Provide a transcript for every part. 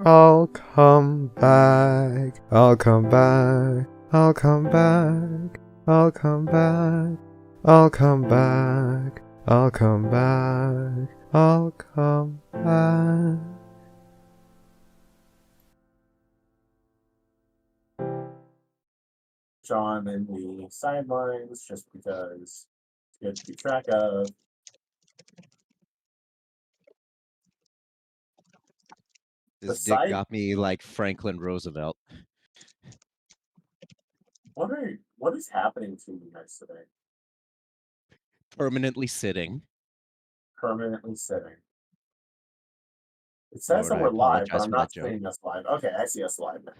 I'll come back. I'll come back. I'll come back. I'll come back. I'll come back. I'll come back. I'll come back. John in the sidelines just because it's good to keep track of. This dick got me like Franklin Roosevelt. What is happening to you guys today? Permanently sitting. Permanently sitting. It says Lord, that I we're live, but apologize I'm for not that joke. seeing us live. Okay, I see us live now.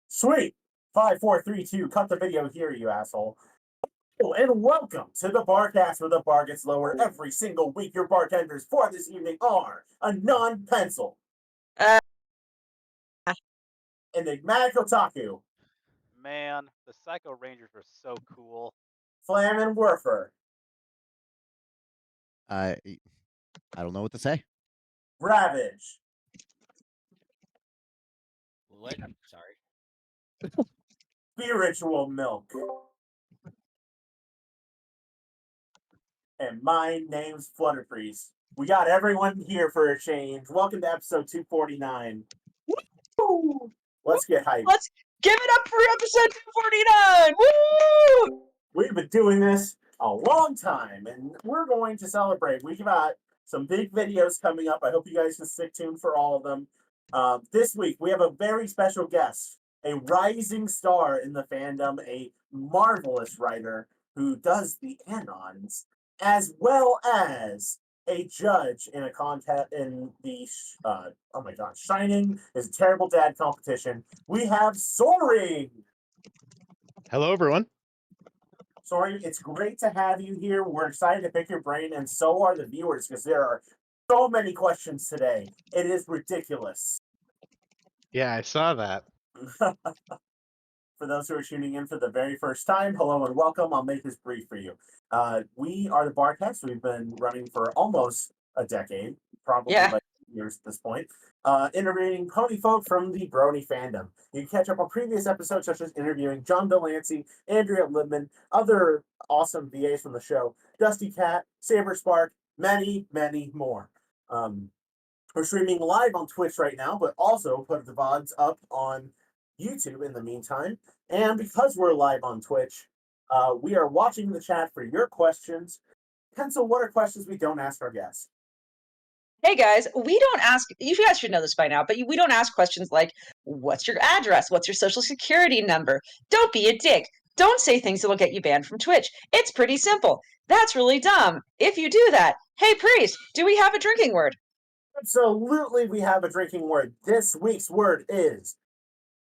Sweet. 5, 4, 3, 2. Cut the video here, you asshole. Oh, and welcome to the Barcast, where the bar gets lower every single week. Your bartenders for this evening are a non-pencil, enigmatic otaku, Man, the Psycho Rangers were so cool. Flamin' Werfer, I don't know what to say. Ravage, What? Sorry. Spiritual Milk. And my name's Flutterpriest. We got everyone here for a change. Welcome to episode 249. Woo! Let's get hyped. Let's give it up for episode 249! Woo! We've been doing this a long time, and we're going to celebrate. We've got some big videos coming up. I hope you guys can stick tuned for all of them. This week, we have a very special guest, a rising star in the fandom, a marvelous writer who does the Anons, as well as a judge in a contest in the oh my god, Shining is a Terrible Dad competition. We have Soaring. Hello, everyone. Soaring, it's great to have you here. We're excited to pick your brain, and so are the viewers, because there are so many questions today. It is ridiculous. Yeah, I saw that. For those who are tuning in for the very first time, hello and welcome. I'll make this brief for you. We are the Barcast. We've been running for almost a decade, probably like years at this point, interviewing pony folk from the Brony fandom. You can catch up on previous episodes, such as interviewing John Delancey, Andrea Libman, other awesome VAs from the show, Dusty Cat, Saber Spark, many, many more. We're streaming live on Twitch right now, but also put the VODs up on YouTube in the meantime. And because we're live on Twitch, we are watching the chat for your questions. Pencil, what are questions we don't ask our guests? Hey guys, we don't ask, you guys should know this by now, but we don't ask questions like, what's your address? What's your social security number? Don't be a dick. Don't say things that will get you banned from Twitch. It's pretty simple. That's really dumb. If you do that, hey Priest, do we have a drinking word? Absolutely, we have a drinking word. This week's word is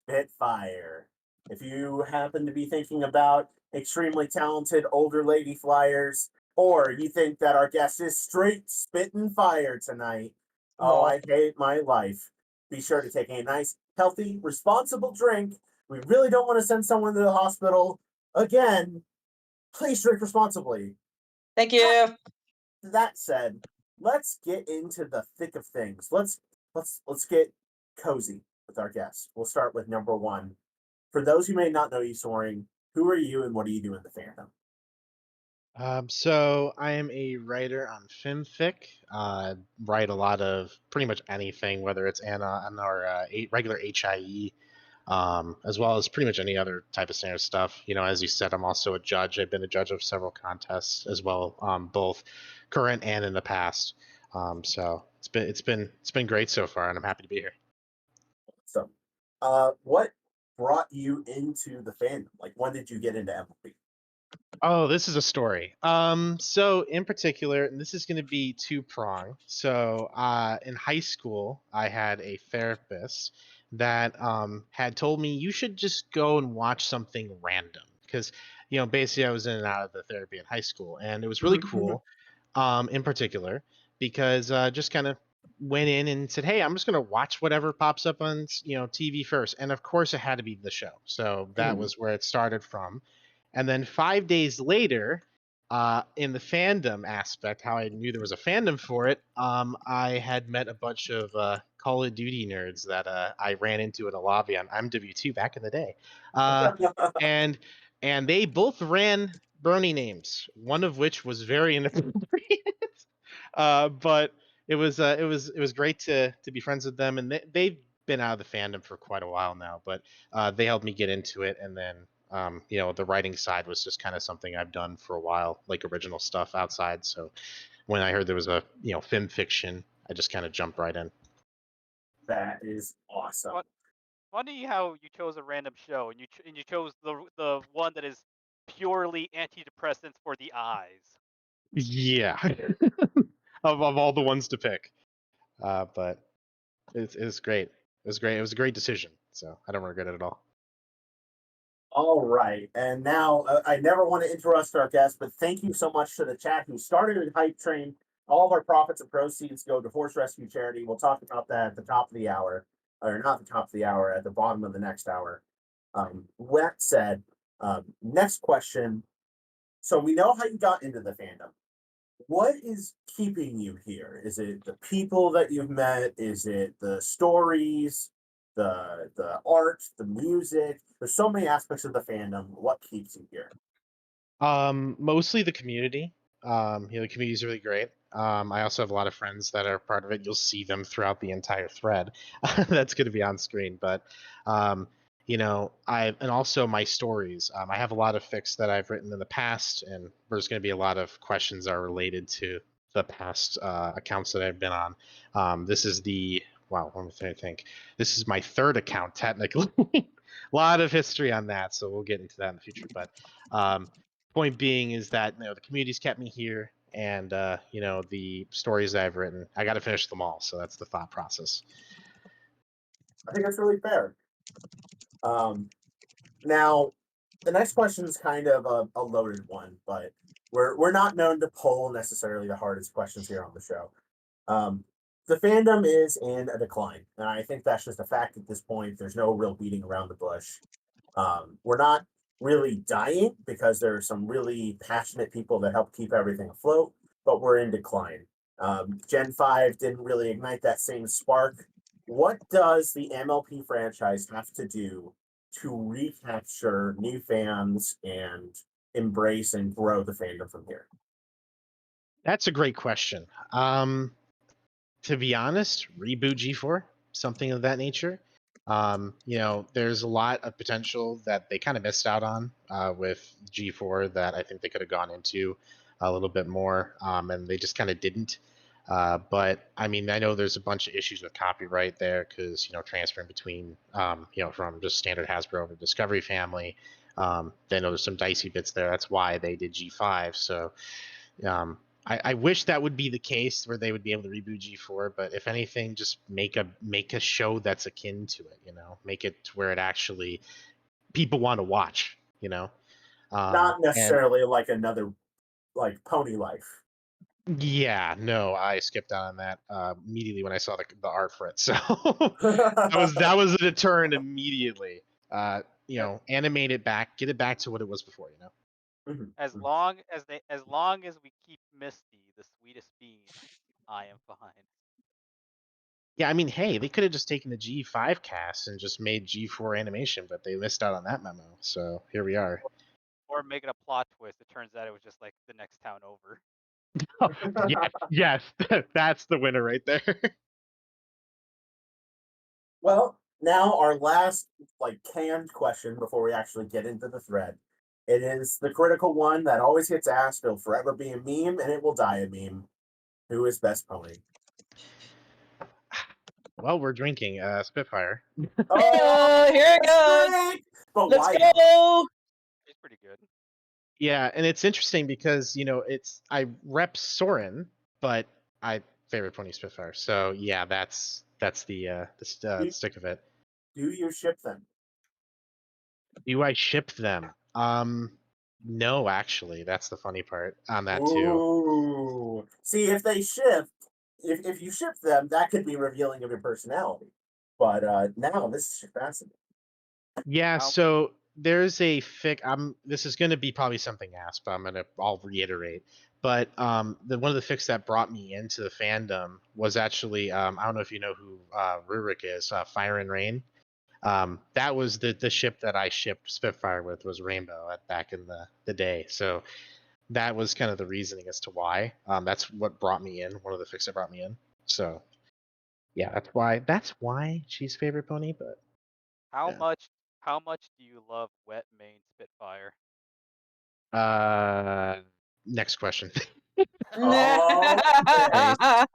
Spitfire. If you happen to be thinking about extremely talented older lady flyers, or you think that our guest is straight spitting fire tonight, oh, I hate my life. Be sure to take a nice, healthy, responsible drink. We really don't want to send someone to the hospital. Again, please drink responsibly. Thank you. That said, let's get into the thick of things. Let's get cozy with our guests. We'll start with number one. For those who may not know you, Soaring, who are you and what do you do in the fandom? So I am a writer on FimFic. Write a lot of pretty much anything, whether it's on our regular HIE, as well as pretty much any other type of standard stuff. You know, as you said, I'm also a judge. I've been a judge of several contests as well, both current and in the past. So it's been great so far, and I'm happy to be here. So, what brought you into the fandom? Like, when did you get into MLB? Oh, this is a story. So in particular, and this is going to be two-pronged. So, in high school, I had a therapist that had told me you should just go and watch something random because, you know, basically I was in and out of the therapy in high school, and it was really cool. In particular, because just kind of went in and said, "Hey, I'm just going to watch whatever pops up on TV first," and of course, it had to be the show. So that was where it started from. And then 5 days later, in the fandom aspect, how I knew there was a fandom for it, I had met a bunch of Call of Duty nerds that I ran into in a lobby on MW2 back in the day, and they both ran brony names, one of which was very inappropriate. But it was great to be friends with them, and they've been out of the fandom for quite a while now, but they helped me get into it, and then the writing side was just kind of something I've done for a while, like original stuff outside. So when I heard there was a film fiction, I just kind of jumped right in. That is awesome. Funny how you chose a random show and you chose the one that is purely antidepressants for the eyes. Yeah, of all the ones to pick, but it's great. It was great. It was a great decision, so I don't regret it at all. All right, and now I never want to interrupt our guests, but thank you so much to the chat who started a hype train. All of our profits and proceeds go to horse rescue charity. We'll talk about that at the top of the hour, or not the top of the hour, at the bottom of the next hour. That said, next question. So we know how you got into the fandom. What is keeping you here? Is it the people that you've met? Is it the stories, the art, the music? There's so many aspects of the fandom. What keeps you here? Mostly the community. The community is really great. I also have a lot of friends that are part of it. You'll see them throughout the entire thread. That's going to be on screen, but and also my stories. I have a lot of fics that I've written in the past, and there's going to be a lot of questions that are related to the past accounts that I've been on. This is I'm trying to think. This is my third account technically. A lot of history on that, so we'll get into that in the future. But point being is that the community's kept me here, and the stories that I've written, I got to finish them all. So that's the thought process. I think that's really fair. Now, the next question is kind of a loaded one, but we're not known to poll necessarily the hardest questions here on the show. The fandom is in a decline, and I think that's just a fact at this point. There's no real beating around the bush. We're not really dying because there are some really passionate people that help keep everything afloat, but we're in decline. Gen 5 didn't really ignite that same spark. What does the MLP franchise have to do to recapture new fans and embrace and grow the fandom from here? That's a great question. To be honest, reboot G4, something of that nature. There's a lot of potential that they kind of missed out on with G4 that I think they could have gone into a little bit more, and they just kind of didn't. But I mean, I know there's a bunch of issues with copyright there because transferring between from just standard Hasbro over Discovery Family. They know there's some dicey bits there. That's why they did G5. So I wish that would be the case where they would be able to reboot G4, but if anything, just make a show that's akin to it. Make it where it actually people want to watch. Not necessarily like another Pony Life. Yeah, no, I skipped out on that immediately when I saw the art for it. So that was a deterrent immediately. Animate it back, get it back to what it was before. As long as we keep Misty the sweetest bean, I am fine. Yeah, I mean, hey, they could have just taken the G5 cast and just made G4 animation, but they missed out on that memo. So here we are. Or make it a plot twist. It turns out it was just like the next town over. Yes, that's the winner right there. Well, now our last canned question before we actually get into the thread. It is the critical one that always gets asked. It'll forever be a meme, and it will die a meme. Who is best pony? Well, we're drinking Spitfire. Oh, here it goes. But Let's why? go. It's pretty good. Yeah, and it's interesting because I rep Soaring, but I favorite pony Spitfire. So yeah, that's the stick of it. Do you ship them? Do I ship them? No, actually, that's the funny part on that too. Ooh. See, if they ship, if you ship them, that could be revealing of your personality. But now this is fascinating. Yeah, so there's a fic. This is going to be probably something asked, but I'll reiterate. But one of the fics that brought me into the fandom was actually I don't know if you know who Rurik is, Fire and Rain. That was the ship that I shipped Spitfire with, was Rainbow back in the day. So that was kind of the reasoning as to why. That's what brought me in. One of the fics that brought me in. So yeah, that's why she's favorite pony. But How yeah. much do you love Wet Mane Spitfire? Next question. Oh,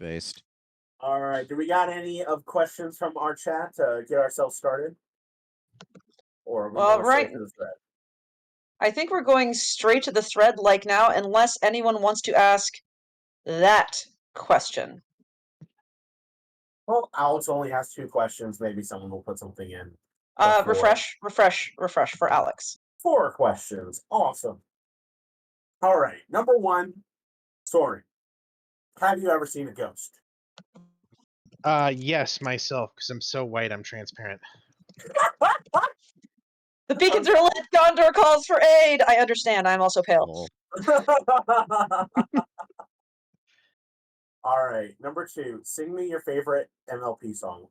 Based. all right. Do we got any of questions from our chat to get ourselves started? Or are we Well, going right. straight to the thread? I think we're going straight to the thread like now, unless anyone wants to ask that question. Well, Alex only has 2 questions. Maybe someone will put something in. Refresh for Alex. 4 questions. Awesome. All right. Number 1, Soaring. Have you ever seen a ghost? Yes, myself, because I'm so white, I'm transparent. The beacons are lit. Gondor calls for aid. I understand. I'm also pale. All right. Number 2, sing me your favorite MLP song.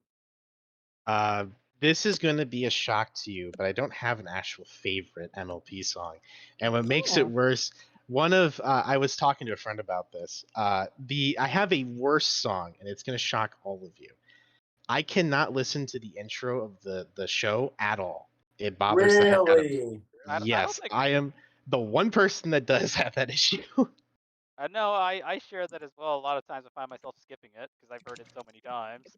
This is going to be a shock to you, but I don't have an actual favorite MLP song. And what makes it worse, I was talking to a friend about this. I have a worse song, and it's going to shock all of you. I cannot listen to the intro of the show at all. It bothers the heck out of me. Yes, I am the one person that does have that issue. No, I share that as well. A lot of times I find myself skipping it because I've heard it so many times.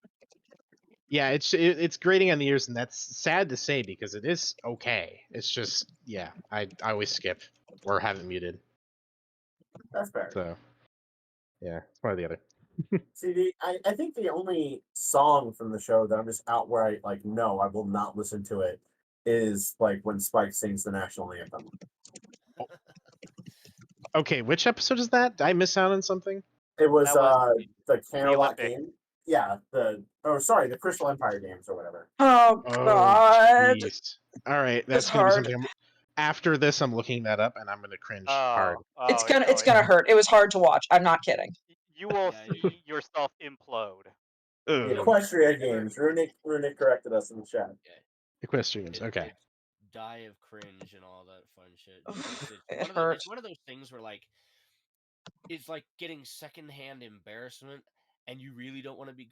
Yeah, it's grating on the ears, and that's sad to say because it is okay. It's just, yeah, I always skip or have it muted. That's fair. So, yeah, it's one or the other. See, I think the only song from the show that I'm just outright like, no, I will not listen to it, is like when Spike sings the national anthem. Okay, which episode is that? Did I miss out on something? It was, the Camelot Olympic. game. Yeah, the Crystal Empire games or whatever. Oh God! Jeez. All right, that's gonna be something. After this, I'm looking that up, and I'm gonna cringe hard. It's gonna hurt. It was hard to watch. I'm not kidding. You will see yourself implode. The Equestria games. Runic corrected us in the chat. Equestria games. Okay. Die of cringe and all that fun shit. It's one of those things where like it's like getting secondhand embarrassment, and you really don't want to be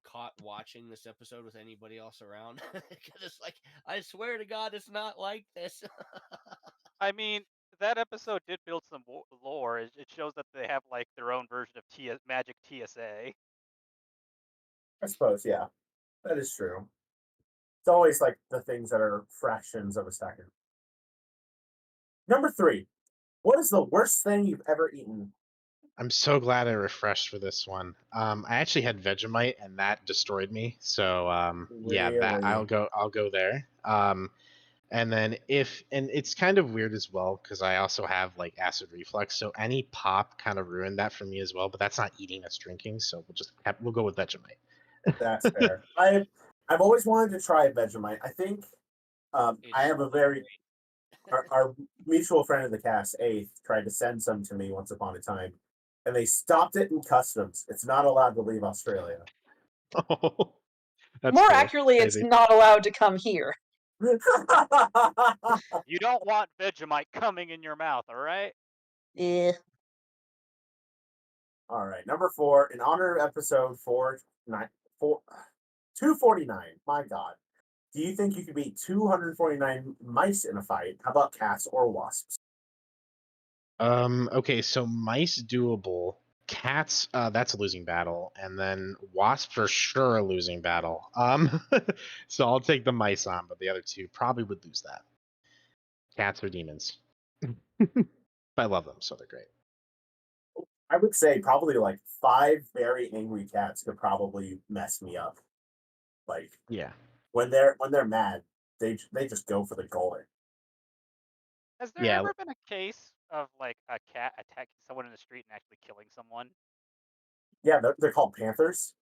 caught watching this episode with anybody else around because it's like, I swear to God, it's not like this. I mean, that episode did build some lore. It shows that they have like their own version of Magic TSA. I suppose, yeah, that is true. It's always like the things that are fractions of a second. Number 3, what is the worst thing you've ever eaten? I'm so glad I refreshed for this one. I actually had Vegemite, and that destroyed me. So yeah, that I'll go there. And then and it's kind of weird as well because I also have like acid reflux, so any pop kind of ruined that for me as well. But that's not eating, that's drinking. So we'll go with Vegemite. That's fair. I've always wanted to try Vegemite. I think I have a very our mutual friend in the cast, Eighth, tried to send some to me once upon a time, and they stopped it in customs. It's not allowed to leave Australia. Oh, more accurately, it's not allowed to come here. You don't want Vegemite coming in your mouth, all right? Yeah. All right, number 4, in honor of episode 249. My God, do you think you could beat 249 mice in a fight? How about cats or wasps? Okay, so mice doable. Cats, that's a losing battle, and then wasps for sure a losing battle. So I'll take the mice on, but the other two probably would lose that. Cats are demons. I love them, so they're great. I would say probably like 5 very angry cats could probably mess me up. Like, yeah, when they're mad, they just go for the goal. Has there ever been a case of like a cat attacking someone in the street and actually killing someone? Yeah, they're called panthers.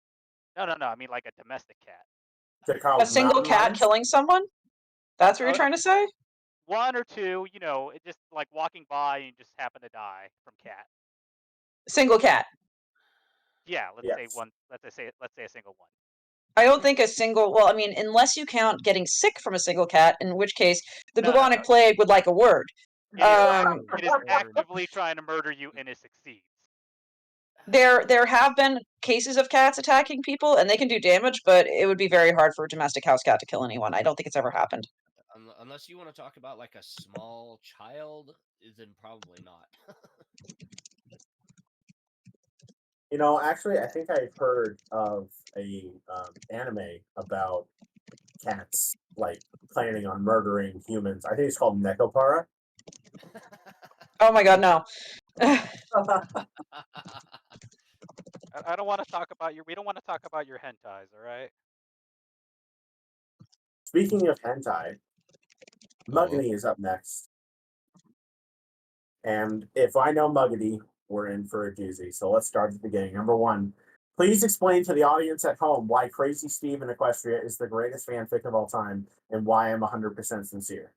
No. I mean like a domestic cat. They're called a single cat killing someone? That's what you're trying to say? 1 or 2, it just like walking by and just happen to die from cat. Single cat. Yeah, let's say Yes. one. Let's say a single one. I don't think a single. Well, I mean, unless you count getting sick from a single cat, in which case the No. bubonic plague would like a word. It is actively trying to murder you, and it succeeds. There have been cases of cats attacking people, and they can do damage, but it would be very hard for a domestic house cat to kill anyone. I don't think it's ever happened. Unless you want to talk about like a small child, then probably not. Actually, I think I've heard of a anime about cats like planning on murdering humans. I think it's called Nekopara. Oh my god, no. I don't want to talk about your. We don't want to talk about your hentais, all right? Speaking of hentai, Muggany is up next. And if I know Muggany, we're in for a doozy. So let's start at the beginning. Number 1, please explain to the audience at home why Crazy Steve in Equestria is the greatest fanfic of all time and why I'm 100% sincere.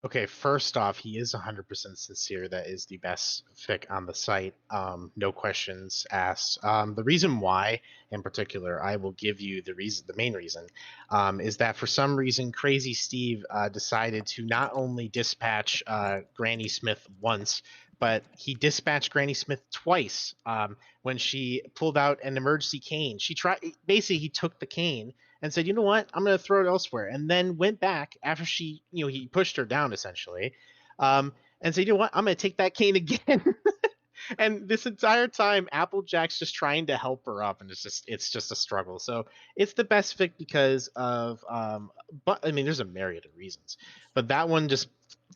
Okay, first off, he is 100% sincere. That is the best fic on the site. No questions asked. The reason why, in particular, I will give you the reason. The main reason is that for some reason, Crazy Steve decided to not only dispatch Granny Smith once, but he dispatched Granny Smith twice. When she pulled out an emergency cane, he took the cane and said, "You know what? I'm going to throw it elsewhere." And then went back after he pushed her down essentially, and said, "You know what? I'm going to take that cane again." And this entire time, Applejack's just trying to help her up, and it's just a struggle. So it's the best fic because of, but I mean, there's a myriad of reasons, but that one just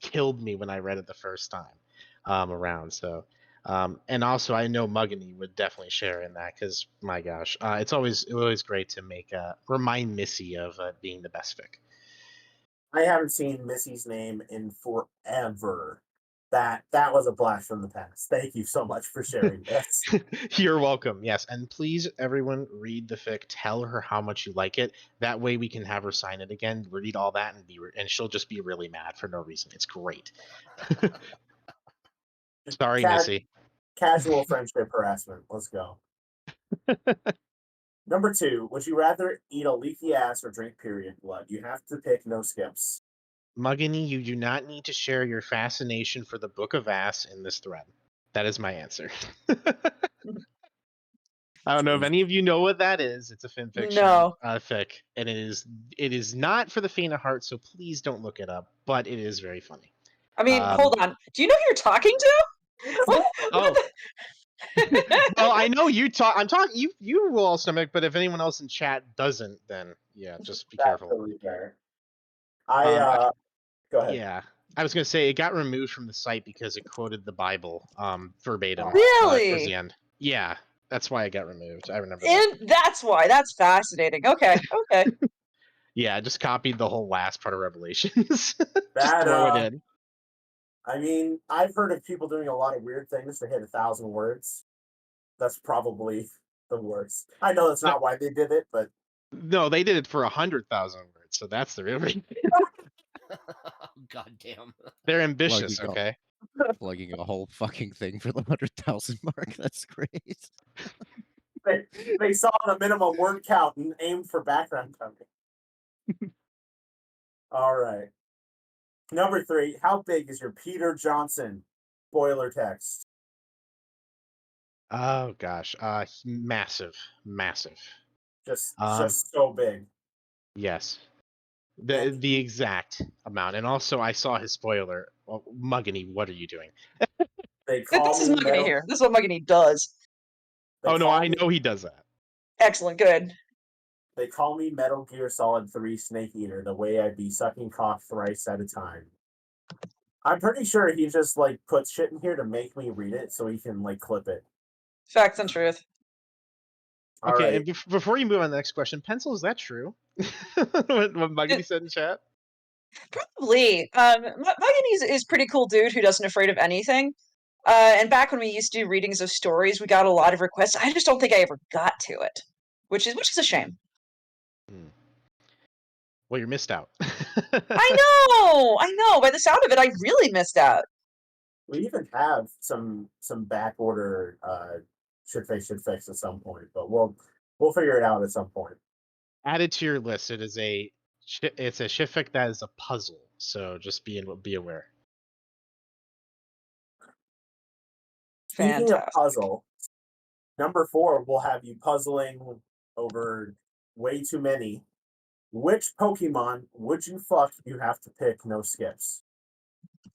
killed me when I read it the first time around. So. And also, I know Muggany would definitely share in that because, my gosh, it's always great to remind Missy of being the best fic. I haven't seen Missy's name in forever. That was a blast from the past. Thank you so much for sharing this. You're welcome. Yes, and please, everyone, read the fic. Tell her how much you like it. That way, we can have her sign it again. Read all that, and she'll just be really mad for no reason. It's great. Sorry, Missy. Casual friendship harassment. Let's go. Number 2, would you rather eat a leaky ass or drink period blood? You have to pick, no skips. Muggany, you do not need to share your fascination for the Book of Ass in this thread. That is my answer. I don't know if any of you know what that is. It's a fanfiction fic, and it is not for the faint of heart. So please don't look it up. But it is very funny. I mean, hold on. Do you know who you're talking to? Oh. Well, I know you talk. I'm talking. You will all stomach, but if anyone else in chat doesn't, then yeah, just be careful. Totally fair. Go ahead. Yeah, I was gonna say it got removed from the site because it quoted the Bible verbatim. Really? Towards the end. Yeah, that's why it got removed. I remember. And that's why. That's fascinating. Okay. Yeah, I just copied the whole last part of Revelations. Just That, throw it in. I mean, I've heard of people doing a lot of weird things to hit 1,000 words. That's probably the worst. I know that's not why they did it, but no, they did it for 100,000 words. So that's the real reason. God damn. They're ambitious. Okay. Plugging a whole fucking thing for the 100,000 mark. That's great. they saw the minimum word count and aimed for background coverage. All right. Number 3, how big is your Peter Johnson spoiler text? Oh gosh, massive. Just so big. Yes, the exact amount. And also, I saw his spoiler. Well, Muggany, what are you doing? This is Muggany here. This is what Muggany does. Oh no, I know he does that. Excellent, good. They call me Metal Gear Solid 3 Snake Eater, the way I be sucking cock thrice at a time. I'm pretty sure he just like puts shit in here to make me read it so he can like clip it. Facts and truth. Okay, right. And before you move on to the next question, Pencil, is that true? what Muggany said in chat? Probably. Muggany is pretty cool dude who doesn't afraid of anything. And back when we used to do readings of stories, we got a lot of requests. I just don't think I ever got to it, which is a shame. well, you're missed out. I know. By the sound of it, I really missed out. We even have some back order should fix at some point, but we'll figure it out at some point. Add it to your list. It's a shitfic that is a puzzle, so just be aware. Speaking of Fantastic. puzzle, number 4 will have you puzzling over way too many. Which Pokemon would you fuck? You have to pick, no skips.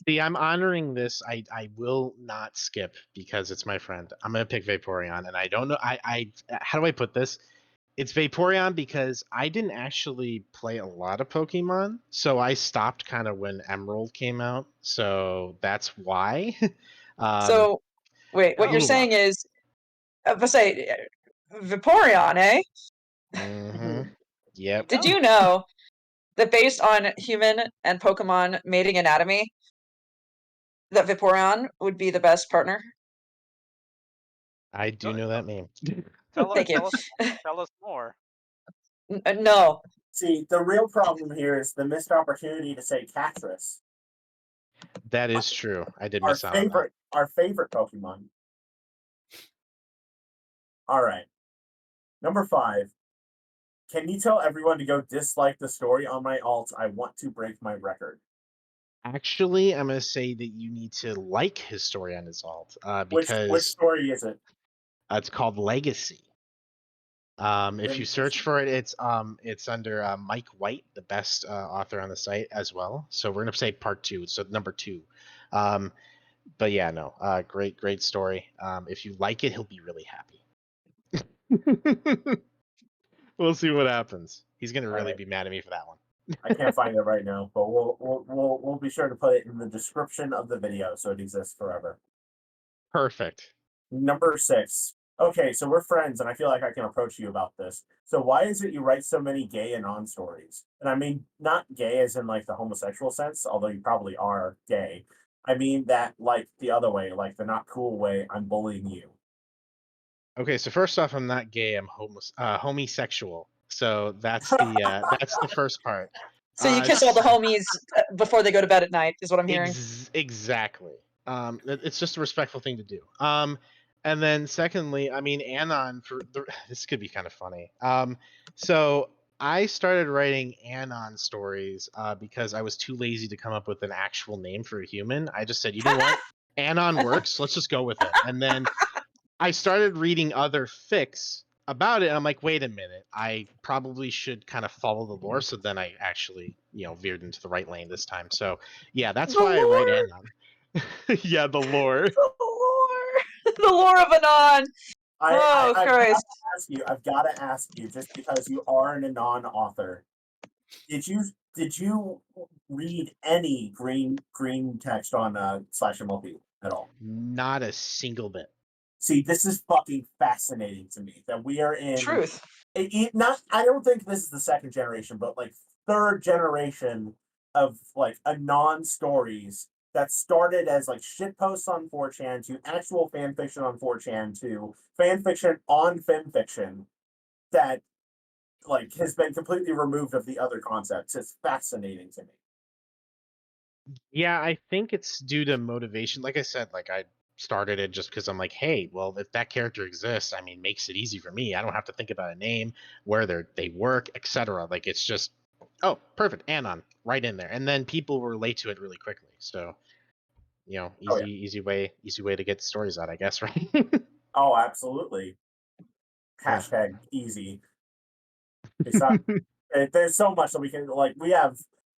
See, I'm honoring this. I will not skip because it's my friend. I'm gonna pick Vaporeon, and I don't know. I how do I put this? It's Vaporeon because I didn't actually play a lot of Pokemon, so I stopped kind of when Emerald came out. So that's why. So, wait, what you're Ooh, saying is, let's say, Vaporeon, eh? mm-hmm. Yep. Did you know that based on human and Pokemon mating anatomy, that Vaporeon would be the best partner? I do know that name. Thank you. Tell us more. No. See, the real problem here is the missed opportunity to say Catris. That is true. I did Our miss out on that. favorite Pokemon. All right. Number 5. Can you tell everyone to go dislike the story on my alt? I want to break my record. Actually, I'm gonna say that you need to like his story on his alt Which because story is it? it's called Legacy. If you search for it, it's under Mike White, the best author on the site as well. So we're gonna say part 2, so number 2. But yeah, no, great story. If you like it, he'll be really happy. We'll see what happens. He's gonna really be mad at me for that one. I can't find it right now, but we'll be sure to put it in the description of the video so it exists forever. Perfect. Number 6. Okay, so we're friends, and I feel like I can approach you about this. So why is it you write so many gay anon stories? And I mean, not gay as in like the homosexual sense, although you probably are gay. I mean that like the other way, like the not cool way. I'm bullying you. Okay, so first off, I'm not gay. I'm homosexual. So that's the first part. So you kiss all the homies before they go to bed at night, is what I'm hearing. Exactly. It's just a respectful thing to do. And then secondly, I mean, Anon this could be kind of funny. So I started writing Anon stories because I was too lazy to come up with an actual name for a human. I just said, you know what, Anon works. Let's just go with it. And then I started reading other fics about it, and I'm like, wait a minute, I probably should kind of follow the lore. So then I actually, veered into the right lane this time. So yeah, that's The why I write lore! Anon. Yeah, the lore. The lore! The lore of Anon! Oh, Christ. I've got to ask you, just because you are an anon author, did you read any green text on /MLP at all? Not a single bit. See, this is fucking fascinating to me that we are in Truth. not. I don't think this is the second generation, but like third generation of like anon stories that started as like shit posts on 4chan to actual fan fiction on 4chan to fan fiction on FimFiction that like has been completely removed of the other concepts. It's fascinating to me. Yeah, I think it's due to motivation. Like I said, like I started it just because I'm like, hey, well, if that character exists, I mean, makes it easy for me. I don't have to think about a name, where they work, etc. Like it's just, oh, perfect, Anon, right in there, and then people relate to it really quickly. So, easy way to get stories out, I guess, right? Oh, absolutely. Yeah. Hashtag easy. It's not. There's so much that we can like. We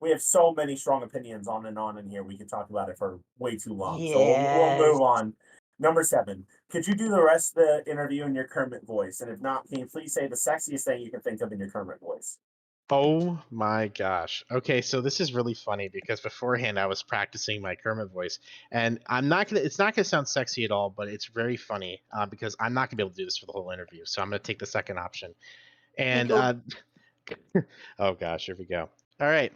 have so many strong opinions on and on in here. We could talk about it for way too long. So we'll move on. Number 7. Could you do the rest of the interview in your Kermit voice? And if not, can you please say the sexiest thing you can think of in your Kermit voice? Oh my gosh. Okay, so this is really funny because beforehand I was practicing my Kermit voice, and it's not gonna sound sexy at all, but it's very funny because I'm not gonna be able to do this for the whole interview. So I'm gonna take the second option. And oh gosh, here we go. All right.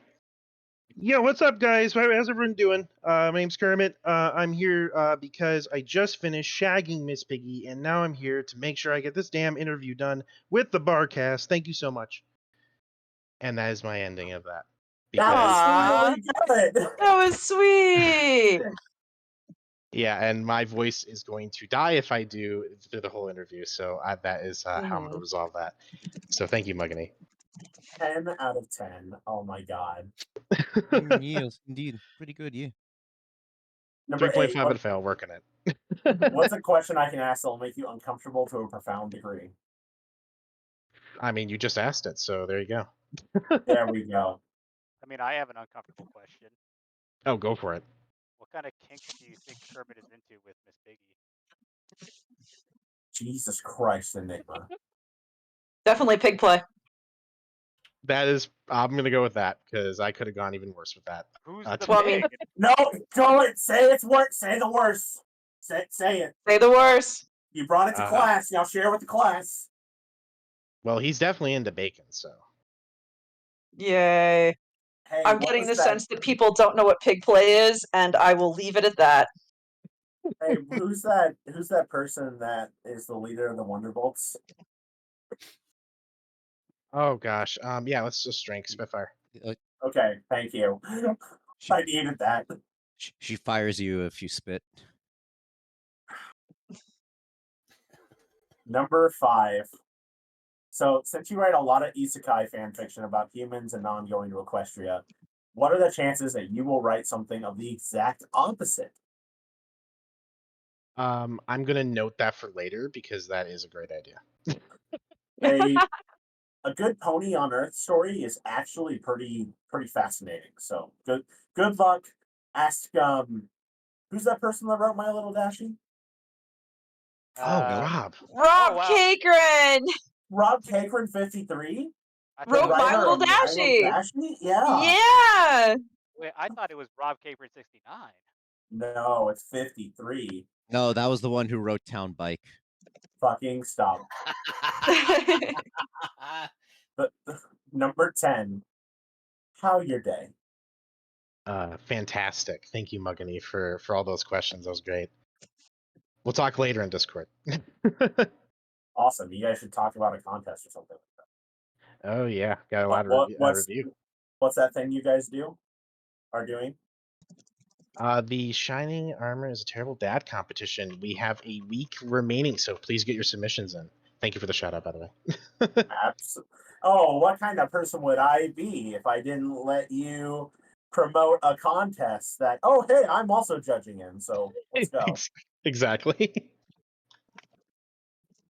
Yo, what's up, guys? How's everyone doing? My name's Kermit. I'm here because I just finished shagging Miss Piggy, and now I'm here to make sure I get this damn interview done with the Barcast. Thank you so much. And that is my ending of that. That was Aw. really good. That was sweet. Yeah, and my voice is going to die if I do through the whole interview. So that is how I'm going to resolve that. So thank you, Muggany. 10 out of 10. Oh my god. Yes, indeed. Pretty good, yeah. Number 3.5 8. out of 5. Working it. What's a question I can ask that'll make you uncomfortable to a profound degree? I mean, you just asked it, so there you go. There we go. I mean, I have an uncomfortable question. Oh, go for it. What kind of kinks do you think Kermit is into with Miss Piggy? Jesus Christ, Enigma. Definitely pig play. That is, I'm going to go with that because I could have gone even worse with that. Who's Uh, the Well, I mean- pig? No, go it. Say it's worse. Say the worst. Say it. Say the worst. You brought it to class. Now share with the class. Well, he's definitely into bacon, so. Yay. Hey, I'm what getting was the that? sense that people don't know what pig play is, and I will leave it at that. Hey, who's that? Who's that person that is the leader of the Wonderbolts? Oh gosh. Yeah, let's just drink Spitfire. Okay, thank you. I needed that. She fires you if you spit. Number 5. So, since you write a lot of isekai fan fiction about humans and non going to Equestria, what are the chances that you will write something of the exact opposite? I'm gonna note that for later because that is a great idea. A good pony on Earth story is actually pretty fascinating. So good luck. Ask who's that person that wrote My Little Dashie? Oh, Rob. Rob wow. Cakran Rob Cakran 53? I wrote thought, My writer Little of My Little Dashie. Dashie? Yeah. Yeah. wait, I thought it was Rob Capron 69. No, it's 53. No, that was the one who wrote Town Bike. Fucking stop. But number 10. How your day? Fantastic. Thank you, Muggany, for all those questions. That was great. We'll talk later in Discord. Awesome. You guys should talk about a contest or something like Oh yeah, got a lot of what's review. what's that thing you guys are doing? The Shining Armor is a Terrible Dad competition. We have a week remaining, so please get your submissions in. Thank you for the shout out, by the way. Oh, what kind of person would I be if I didn't let you promote a contest that, oh, hey, I'm also judging in, so let's go. Exactly.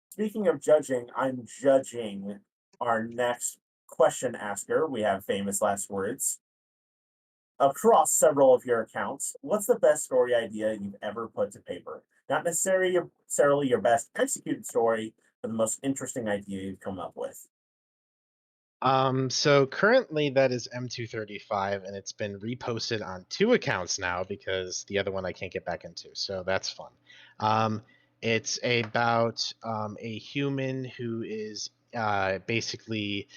Speaking of judging, I'm judging our next question asker. We have famous last words. Across several of your accounts, what's the best story idea you've ever put to paper? Not necessarily your best executed story, but the most interesting idea you've come up with. So currently that is M235, and it's been reposted on 2 accounts now because the other one I can't get back into. So that's fun. It's about a human who is basically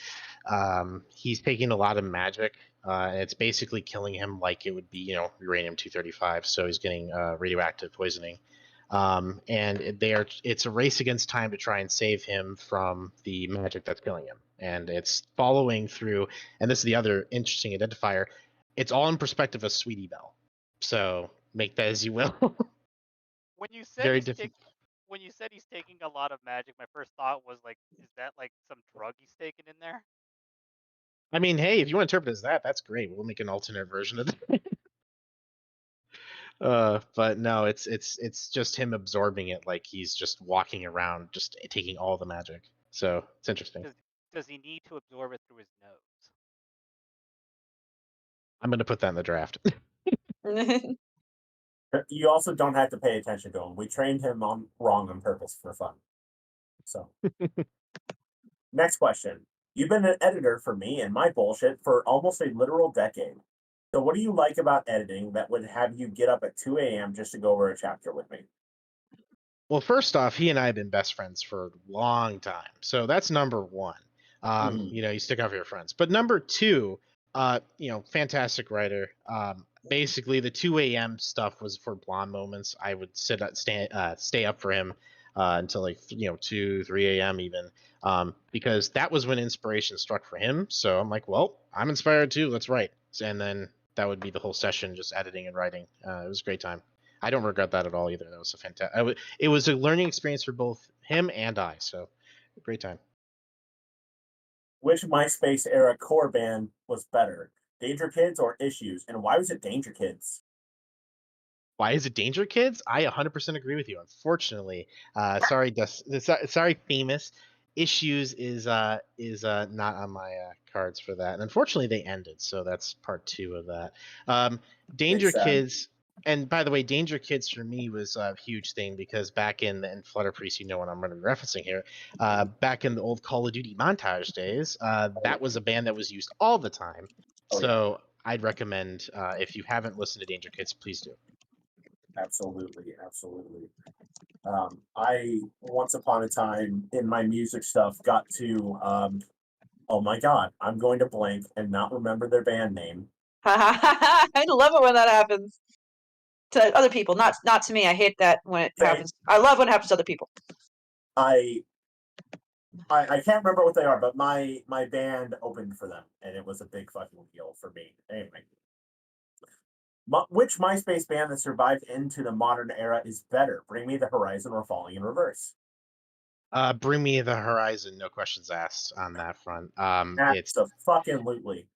he's taking a lot of magic. And it's basically killing him like it would be, uranium-235. So he's getting radioactive poisoning. And it's a race against time to try and save him from the magic that's killing him. And it's following through, and this is the other interesting identifier, it's all in perspective of Sweetie Belle. So make that as you will. When you said Very he's different. when you said he's taking a lot of magic, my first thought was like, is that like some drug he's taking in there? I mean, hey, if you want to interpret it as that, that's great. We'll make an alternate version of it. But no, it's just him absorbing it like he's just walking around, just taking all the magic. So it's interesting. Does he need to absorb it through his nose? I'm gonna put that in the draft. You also don't have to pay attention to him. We trained him wrong on purpose for fun. So, next question. You've been an editor for me and my bullshit for almost a literal decade. So, what do you like about editing that would have you get up at 2 a.m. just to go over a chapter with me? Well, first off, he and I have been best friends for a long time, so that's number one. You stick out for your friends. But number two, fantastic writer. Basically, the 2 a.m. stuff was for blonde moments. I would stay up for him. until like 2, 3 a.m. even, because that was when inspiration struck for him. So I'm like, well, I'm inspired too. Let's write. And then that would be the whole session, just editing and writing. It was a great time. I don't regret that at all either. That was a fantastic. It was a learning experience for both him and I. So great time. Which MySpace era core band was better, Danger Kids or Issues, and why was it Danger Kids? Why is it Danger Kids? I 100% agree with you. Unfortunately, sorry, Famous. Issues is not on my cards for that, and unfortunately they ended. So that's part 2 of that. Danger It's sad. Kids, and by the way, Danger Kids for me was a huge thing because back in Flutter Priest, you know what I'm going to be referencing here. Back in the old Call of Duty montage days, that was a band that was used all the time. Oh, yeah. So I'd recommend if you haven't listened to Danger Kids, please do. Absolutely. I once upon a time in my music stuff got to oh my god, I'm going to blank and not remember their band name. I love it when that happens to other people, not to me. I hate that when it happens. I love when it happens to other people. I can't remember what they are, but my band opened for them, and it was a big fucking deal for me. Anyway, which MySpace band that survived into the modern era is better? Bring Me the Horizon or Falling in Reverse? Bring Me the Horizon, no questions asked on that front. It's Absolutely.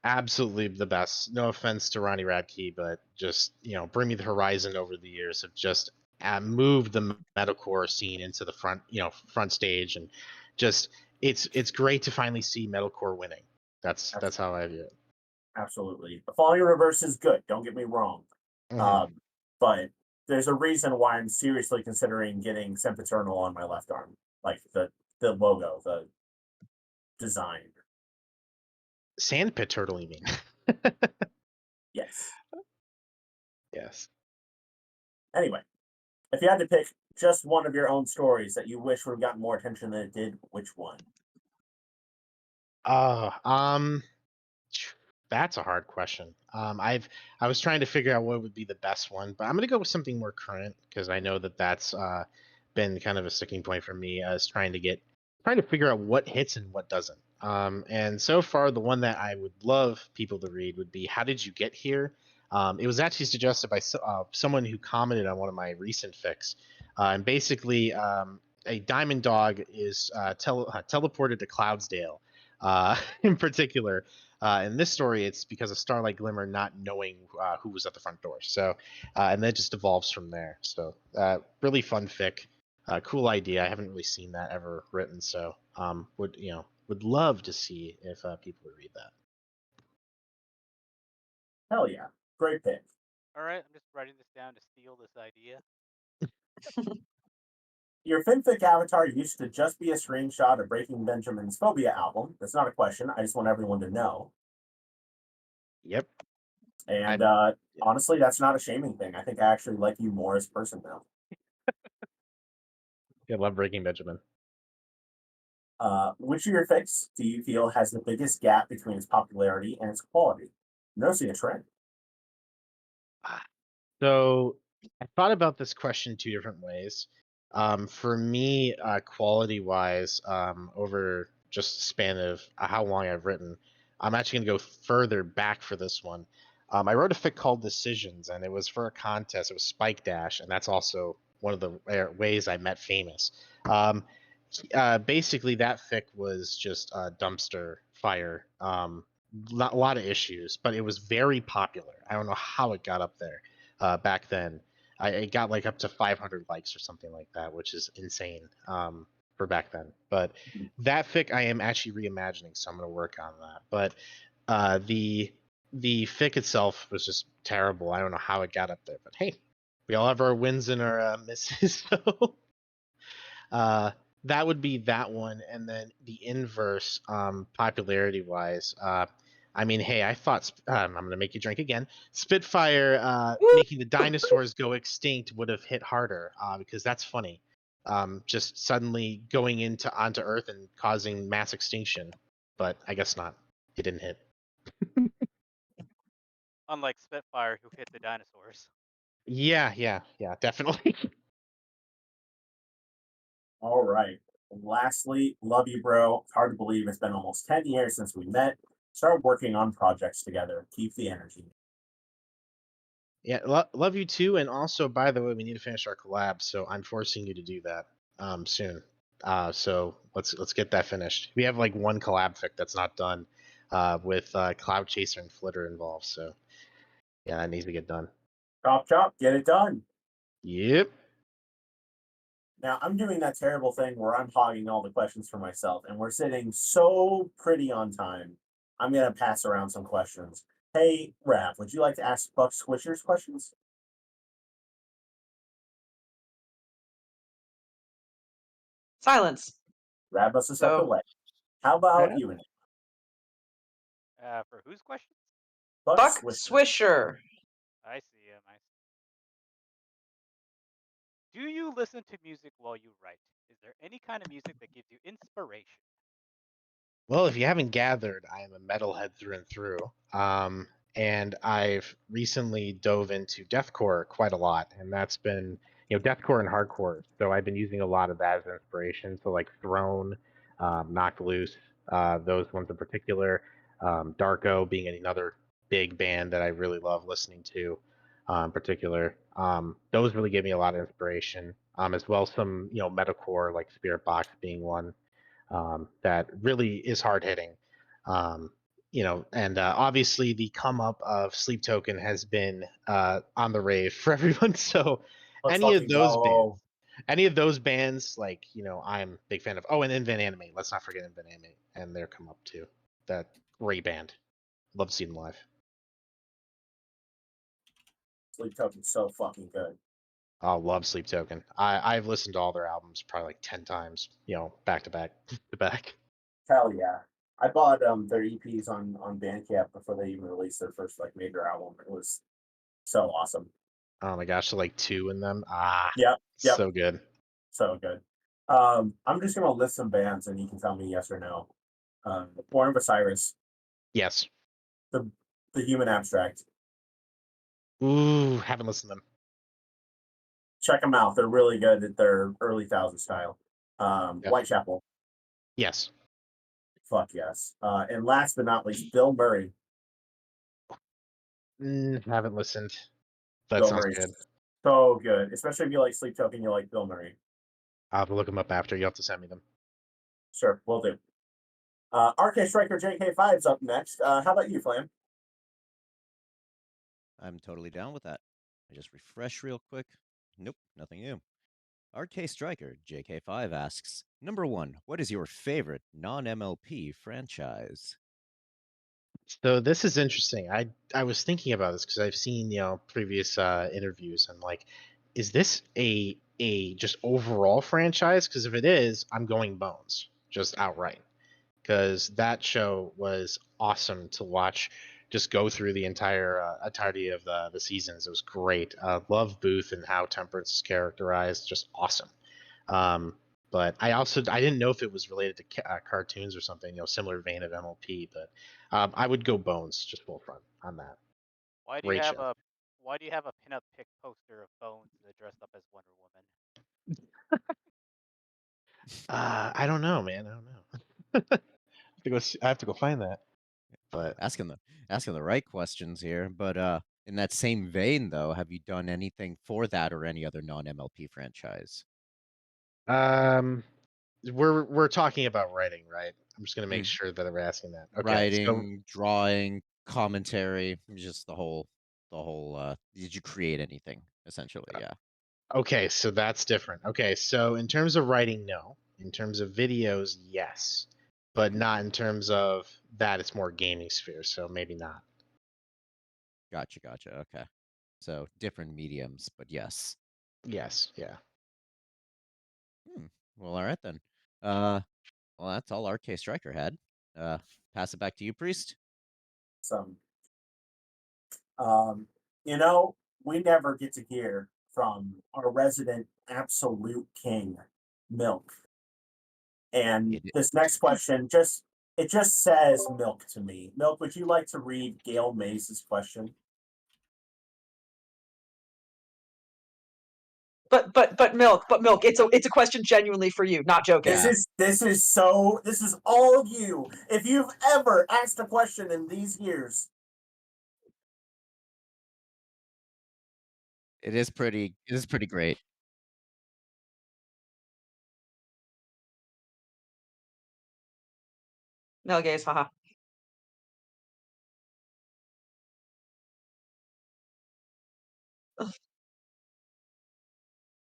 absolutely the best. No offense to Ronnie Radke, but just Bring Me the Horizon over the years have just moved the metalcore scene into the front stage, and just it's great to finally see metalcore winning. That's how I view it. Absolutely. Falling in Reverse is good, don't get me wrong. Mhm. But there's a reason why I'm seriously considering getting Sempiternal on my left arm. Like the logo, the design. Sandpit turtle, you mean? Yes. Yes. Anyway, if you had to pick just one of your own stories that you wish would have gotten more attention than it did, which one? That's a hard question. I was trying to figure out what would be the best one, but I'm gonna go with something more current because I know that's been kind of a sticking point for me as trying to figure out what hits and what doesn't. And so far, the one that I would love people to read would be "How Did You Get Here?" It was actually suggested by someone who commented on one of my recent fics, and basically, a diamond dog is teleported to Cloudsdale, in particular. In this story, it's because of Starlight Glimmer not knowing who was at the front door. So, and that just evolves from there. So, really fun fic, cool idea. I haven't really seen that ever written. So, would love to see if people would read that. Hell yeah. Great pick. All right, I'm just writing this down to steal this idea. Your fanfic avatar used to just be a screenshot of Breaking Benjamin's Phobia album. That's not a question. I just want everyone to know. Yep. And honestly, that's not a shaming thing. I think I actually like you more as a person now. I love Breaking Benjamin. Which of your fics do you feel has the biggest gap between its popularity and its quality? Noticing a trend. So I thought about this question 2 different ways. For me, quality wise, over just the span of how long I've written, I'm actually going to go further back for this one. I wrote a fic called Decisions, and it was for a contest. It was Spike Dash, and that's also one of the ways I met Famous. Basically, that fic was just a dumpster fire. A lot of issues, but it was very popular. I don't know how it got up there back then. It got like up to 500 likes or something like that, which is insane for back then. But that fic I am actually reimagining, so I'm going to work on that. But the fic itself was just terrible. I don't know how it got up there, but hey, we all have our wins and our misses. So that would be that one, and then the inverse, popularity wise. I mean, hey, I thought I'm gonna make you drink again. Spitfire making the dinosaurs go extinct would have hit harder because that's funny. Just suddenly going onto Earth and causing mass extinction, but I guess not. It didn't hit. Unlike Spitfire, who hit the dinosaurs. Yeah, definitely. All right. Lastly, love you, bro. Hard to believe it's been almost 10 years since we met. Started working on projects together. Keep the energy. Yeah, love you too. And also, by the way, we need to finish our collab, so I'm forcing you to do that soon. So let's get that finished. We have like one collab fic that's not done, with Cloud Chaser and Flitter involved. So yeah, that needs to get done. Chop, chop, get it done. Yep. Now, I'm doing that terrible thing where I'm hogging all the questions for myself, and we're sitting so pretty on time. I'm going to pass around some questions. Hey, Rav, would you like to ask Buck Squishers questions? Silence. Rav must have stepped So- away. How about Yeah. you and For whose questions? Buck Swisher? Swisher. I see him. I see. Do you listen to music while you write? Is there any kind of music that gives you inspiration? Well, if you haven't gathered, I am a metalhead through and through. And I've recently dove into deathcore quite a lot, and that's been, deathcore and hardcore. So I've been using a lot of that as inspiration. So like Throne, Knocked Loose, those ones in particular. Darko being another big band that I really love listening to, in particular. Those really give me a lot of inspiration. As well, some metalcore like Spirit Box being one, that really is hard hitting. And obviously the come up of Sleep Token has been on the rave for everyone. So Let's any of fucking those go. bands, like I'm a big fan of. Oh, and Invent Anime. Let's not forget Invent Anime and their come up too. That great band. Love to see them live. Sleep Token's so fucking good. I love Sleep Token. I've listened to all their albums probably like 10 times, back to back to back. Hell yeah. I bought their EPs on Bandcamp before they even released their first like major album. It was so awesome. Oh my gosh, so like 2 in them. Yep. So good. So good. I'm just gonna list some bands and you can tell me yes or no. Born of Osiris, Yes. the Human Abstract. Ooh, haven't listened to them. Check them out. They're really good at their early thousand style. Whitechapel. Yes. Fuck yes. And last but not least, Bill Murray. Haven't listened. That Bill sounds Murray's good. so good. Especially if you like Sleep Token, you like Bill Murray. I'll have to look them up after. You have to send me them. Sure, we'll do. RK Striker JK5's up next. How about you, Flam? I'm totally down with that. I just refresh real quick. Nope, nothing new. RK Striker JK5 asks, number 1, what is your favorite non-MLP franchise? So this is interesting. I was thinking about this because I've seen previous interviews, and like, is this a just overall franchise? Because if it is, I'm going Bones just outright, because that show was awesome to watch. Just go through the entirety of the seasons. It was great. Love Booth and how Temperance is characterized. Just awesome. But I didn't know if it was related to cartoons or something, similar vein of MLP. But I would go Bones, just full front on that. Why do you Great have show. Why do you have a pinup pic poster of Bones dressed up as Wonder Woman? I don't know, man. I don't know. I have to go find that. But Asking the right questions here, but in that same vein though, have you done anything for that or any other non-MLP franchise? we're talking about writing, right? I'm just gonna make sure that we're asking that. Okay. So Writing, drawing, commentary, just the whole did you create anything essentially? Yeah. okay, so that's different. Okay, so in terms of writing, no. In terms of videos, yes. But not in terms of that, it's more gaming sphere, so maybe not. Gotcha. Okay. So different mediums, but yes. Yes, yeah. Well, all right then. Well, that's all RK Striker had. Pass it back to you, Priest. Some. Um, you know, we never get to hear from our resident absolute king, Milk. And It- this next question just says Milk to me. Milk, would you like to read Gail Mays' question? milk. It's a question genuinely for you, not joking. Yeah. This is all of you. If you've ever asked a question in these years, It is pretty great. Male gaze, haha.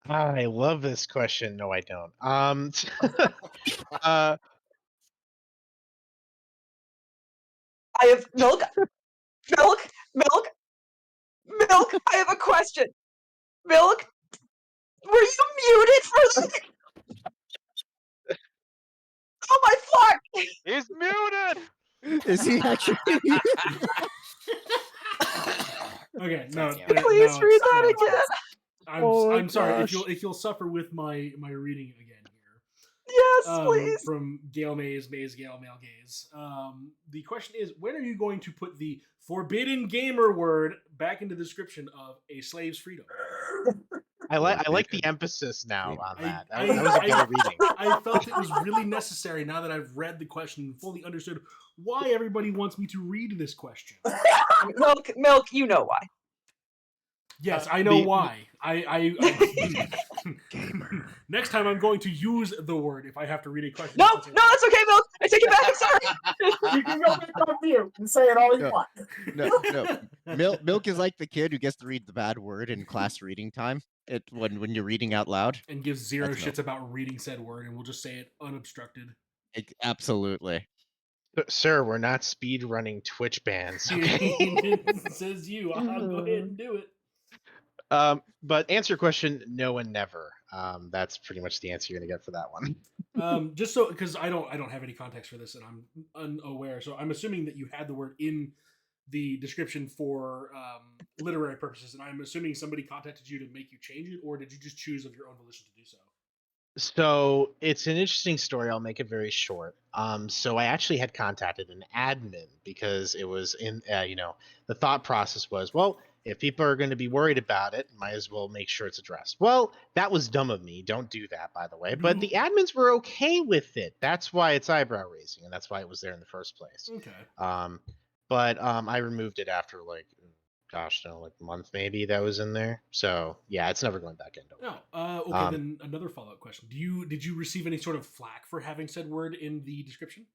I love this question. No, I don't. uh, I have milk. I have a question. Milk, were you muted for that? Oh my fuck! He's muted. Is he actually? Okay, no, Damn. Please no, read it's- that no, it's- again. I'm sorry gosh. if you'll suffer with my reading again here. Yes, please. From Gale Mays, Gale Male Gaze. The question is, when are you going to put the forbidden gamer word back into the description of a slave's freedom? I like the emphasis now on I- that. I- That was a I- better reading. I felt it was really necessary now that I've read the question and fully understood why everybody wants me to read this question. Milk, you know why. Yes, I know the- why. I next time I'm going to use the word if I have to read a question. No, that's okay, Milk. I take it back. I'm sorry. you can go back on mute and say it all you No. want. No. Milk is like the kid who gets to read the bad word in class reading time. When you're reading out loud. And gives zero That's shits about reading said word, and we'll just say it unobstructed. Absolutely. Sir, we're not speed running Twitch bans. Okay. It says you. I'll go ahead and do it. But answer your question, no and never. That's pretty much the answer you're gonna get for that one. Just so, because I don't have any context for this, and I'm unaware. So I'm assuming that you had the word in the description for literary purposes, and I'm assuming somebody contacted you to make you change it, or did you just choose of your own volition to do so? So it's an interesting story. I'll make it very short. So I actually had contacted an admin because it was in, the thought process was, well, if people are going to be worried about it, might as well make sure it's addressed. Well, that was dumb of me. Don't do that, by the way. But the admins were okay with it. That's why it's eyebrow raising, and that's why it was there in the first place. Okay. But I removed it after like a month maybe that was in there. So yeah, it's never going back into it. No. Okay. Then another follow up question: did you receive any sort of flack for having said word in the description?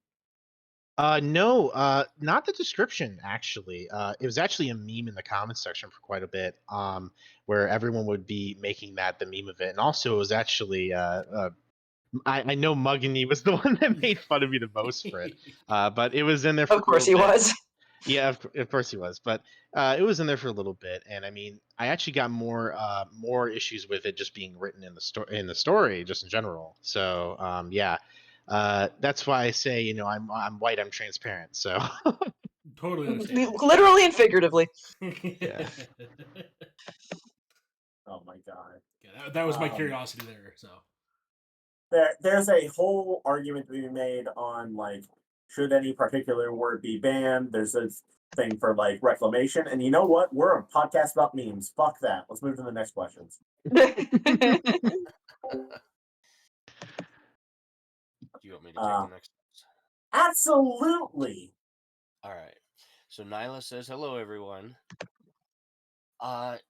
No, not the description actually. It was actually a meme in the comments section for quite a bit, where everyone would be making that the meme of it, and also it was actually I know Muggany was the one that made fun of me the most for it, but it was in there for Of course a he little bit. was. Yeah, of course he was, but it was in there for a little bit, and I mean, I actually got more issues with it just being written in the story, just in general. So yeah, that's why I say, I'm white, I'm transparent. So Totally understand. Literally and figuratively. Yeah. Oh my god. Yeah, that was my curiosity there. So There's a whole argument to be made on like, should any particular word be banned? There's a thing for like reclamation, and you know what? We're a podcast about memes. Fuck that. Let's move to the next questions. Do you want me to take the next? Absolutely. All right. So Nyla says, "Hello, everyone." But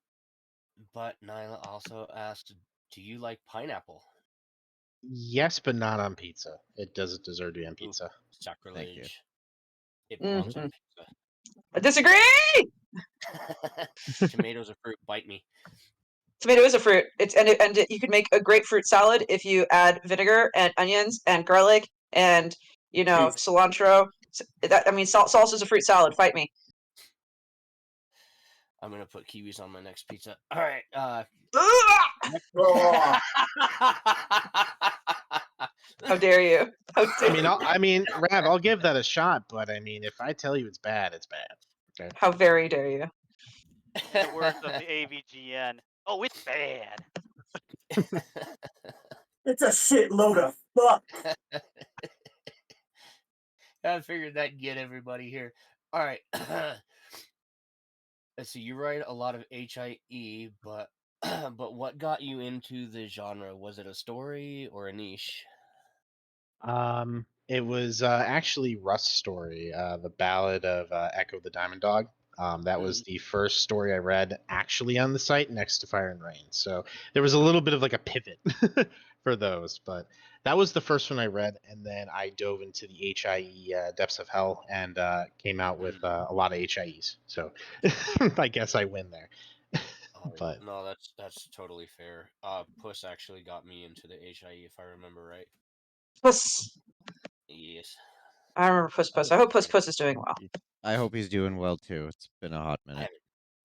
Nyla also asked, "Do you like pineapple?" yes, but not on pizza. It doesn't deserve to be on pizza. Sacrilege. It belongs on pizza. I disagree. Tomatoes are fruit. Bite me. Tomato is a fruit. You can make a grapefruit salad if you add vinegar and onions and garlic and cilantro. Salsa's a fruit salad. Fight me. I'm gonna put kiwis on my next pizza. All right. Oh, How dare you? How dare I mean, Rav, I'll give that a shot, but I mean, if I tell you it's bad, it's bad. Okay. How very dare you? The words of the AVGN. Oh, it's bad. it's a shitload of fuck. I figured that'd get everybody here. All right. Let's see. You write a lot of HIE, but But what got you into the genre? Was it a story or a niche? It was actually Rust's story, the Ballad of Echo the Diamond Dog. That was the first story I read actually on the site next to Fire and Rain. So there was a little bit of like a pivot for those, but that was the first one I read, and then I dove into the HIE Depths of Hell and came out with a lot of HIEs. So I guess I win there. Oh, But no, that's totally fair. Puss actually got me into the HIE, if I remember right. Puss. Yes. I remember Puss Puss. I hope Puss Puss is doing well. I hope he's doing well too. It's been a hot I minute.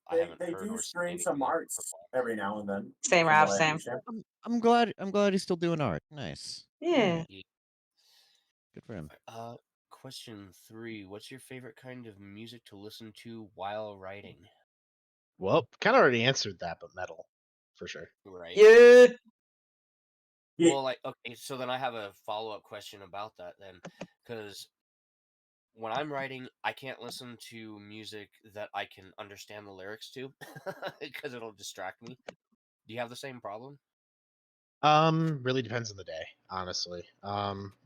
haven't They heard do or seen stream some anything else for arts every now and then. Same, From Rav, what I same. understand. I'm glad he's still doing art. Nice. Yeah. Ye- Good for him. Question 3. What's your favorite kind of music to listen to while writing? well, kind of already answered that, but metal for sure. Right. Yeah. Yeah. Well, like, okay, so then I have a follow-up question about that then, because when I'm writing, I can't listen to music that I can understand the lyrics to, because it'll distract me. Do you have the same problem? Really depends on the day, honestly.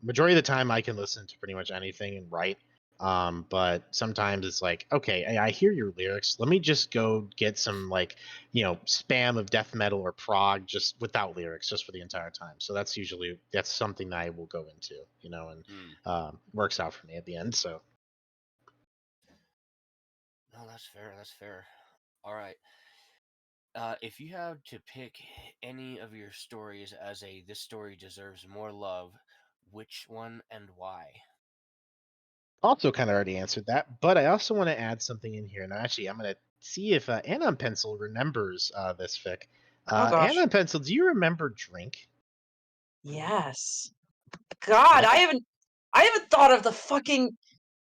Majority of the time I can listen to pretty much anything and write. But sometimes it's like, okay, I hear your lyrics. Let me just go get some like, spam of death metal or prog just without lyrics, just for the entire time. So that's something that I will go into, and works out for me at the end. So No, that's fair. That's fair. All right. If you had to pick any of your stories as this story deserves more love, which one and why? also kind of already answered that, but I also want to add something in here. And actually, I'm going to see if Anna Pencil remembers this fic. Oh gosh. Anna Pencil, do you remember Drink? Yes. God, I haven't thought of the fucking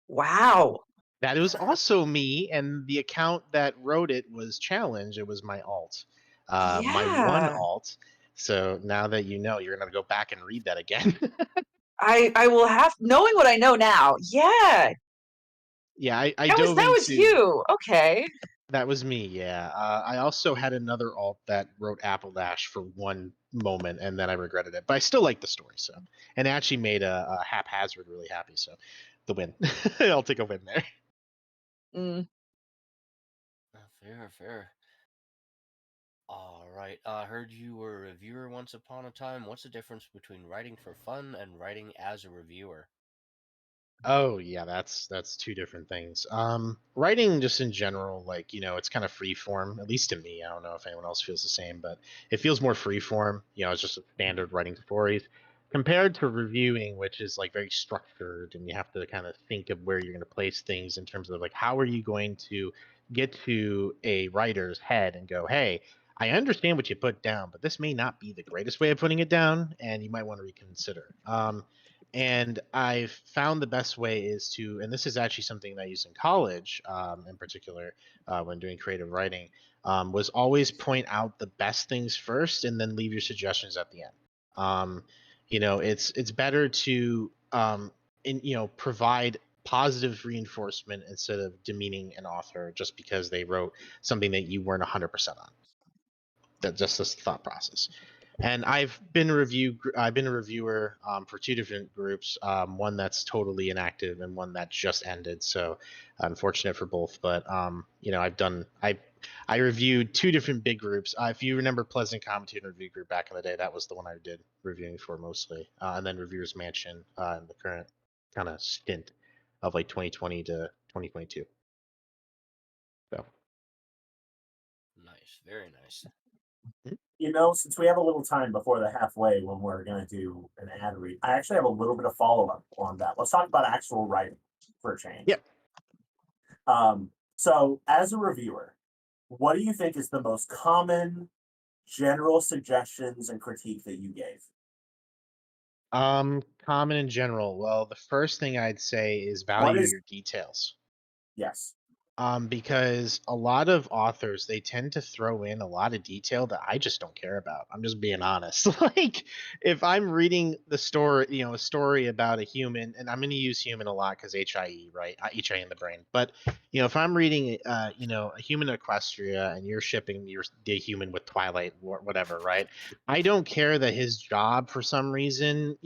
wow. That was also me, and the account that wrote it was Challenge. It was my alt, my one Yeah. alt. So now that you know, you're gonna go back and read that again. I will have, knowing what I know now. Yeah. Yeah, I That was dove into you. Okay. that was me. Yeah, I also had another alt that wrote Apple Dash for one moment, and then I regretted it. But I still like the story. So, and it actually made a haphazard really happy. So, the win. I'll take a win there. Fair, fair. All right. I heard you were a reviewer once upon a time. What's the difference between writing for fun and writing as a reviewer? Oh yeah, that's two different things. Writing just in general, like it's kind of free form, at least to me. I don't know if anyone else feels the same, but it feels more free form. It's just a standard writing stories compared to reviewing, which is like very structured, and you have to kind of think of where you're going to place things in terms of like how are you going to get to a writer's head and go, hey, I understand what you put down, but this may not be the greatest way of putting it down, and you might want to reconsider. And I've found the best way is to, and this is actually something that I used in college, in particular, when doing creative writing, was always point out the best things first and then leave your suggestions at the end. It's better to provide positive reinforcement instead of demeaning an author just because they wrote something that you weren't 100% on. That's just this thought process. And I've been a reviewer for two different groups, one that's totally inactive and one that just ended. So unfortunate for both, but I reviewed two different big groups. If you remember Pleasant Commentator Review Group back in the day, that was the one I did reviewing for mostly, and then Reviewers Mansion in the current kind of stint of like 2020 to 2022. So. Nice, very nice. Since we have a little time before the halfway when we're going to do an ad read, I actually have a little bit of follow up on that. Let's talk about actual writing for a change. Yep. So, as a reviewer, what do you think is the most common general suggestions and critique that you gave? Common in general. Well, the first thing I'd say is What value is your details. yes? because a lot of authors, they tend to throw in a lot of detail that I just don't care about. I'm just being honest. Like, if I'm reading the story, a story about a human, and I'm going to use human a lot because HIE, right? HIE in the brain. But if I'm reading, a human Equestria, and you're shipping the human with Twilight, whatever, right? I don't care that his job, for some reason,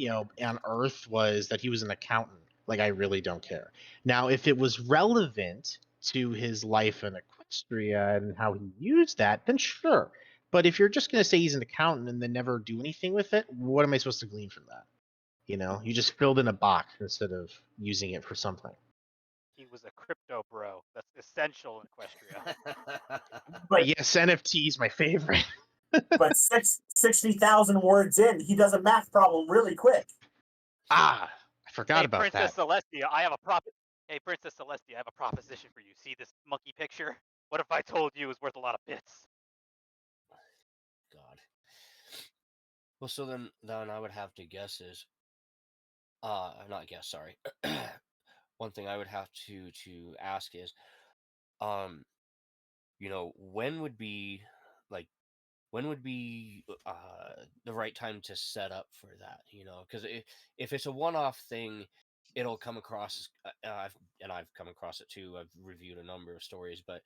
on Earth, was that he was an accountant. Like, I really don't care. Now, if it was relevant to his life in Equestria and how he used that, then sure. But if you're just going to say he's an accountant and then never do anything with it, what am I supposed to glean from that? You just filled in a box instead of using it for something. He was a crypto bro. That's essential in Equestria. But yes, NFT is my favorite. but 60,000 words in, he does a math problem really quick. I forgot Hey, about Princess that. Celestia, Hey, Princess Celestia, I have a proposition for you. See this monkey picture? What if I told you it was worth a lot of bits? God. Well, so then I would have to guess is, not guess, sorry. One thing I would have to ask is, when would be like the right time to set up for that? Because if it's a one-off thing, it'll come across. I've come across it too. I've reviewed a number of stories, but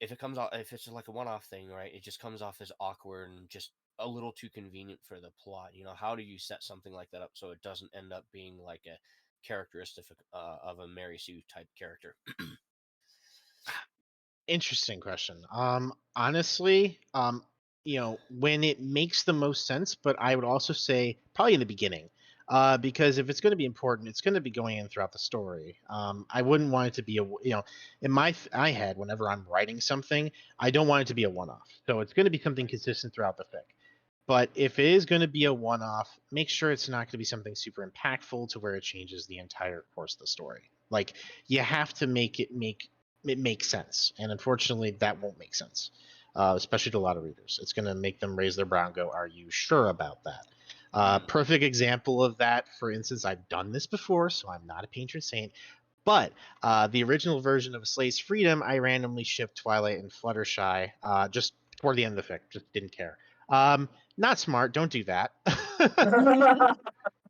if it's like a one-off thing, right? It just comes off as awkward and just a little too convenient for the plot. How do you set something like that up so it doesn't end up being like a characteristic of a Mary Sue type character? Interesting question. Honestly, when it makes the most sense, but I would also say probably in the beginning, because if it's going to be important, it's going to be going in throughout the story. I wouldn't want it to be in my head, whenever I'm writing something, I don't want it to be a one-off. So it's going to be something consistent throughout the fic. But if it is going to be a one-off, make sure it's not going to be something super impactful to where it changes the entire course of the story. Like, you have to make it make sense, and unfortunately, that won't make sense, especially to a lot of readers. It's going to make them raise their brow and go, "Are you sure about that?" Perfect example of that. For instance, I've done this before, so I'm not a patron saint. But the original version of A Slave's Freedom, I randomly shipped Twilight and Fluttershy just toward the end of the fic. Just didn't care. Not smart. Don't do that.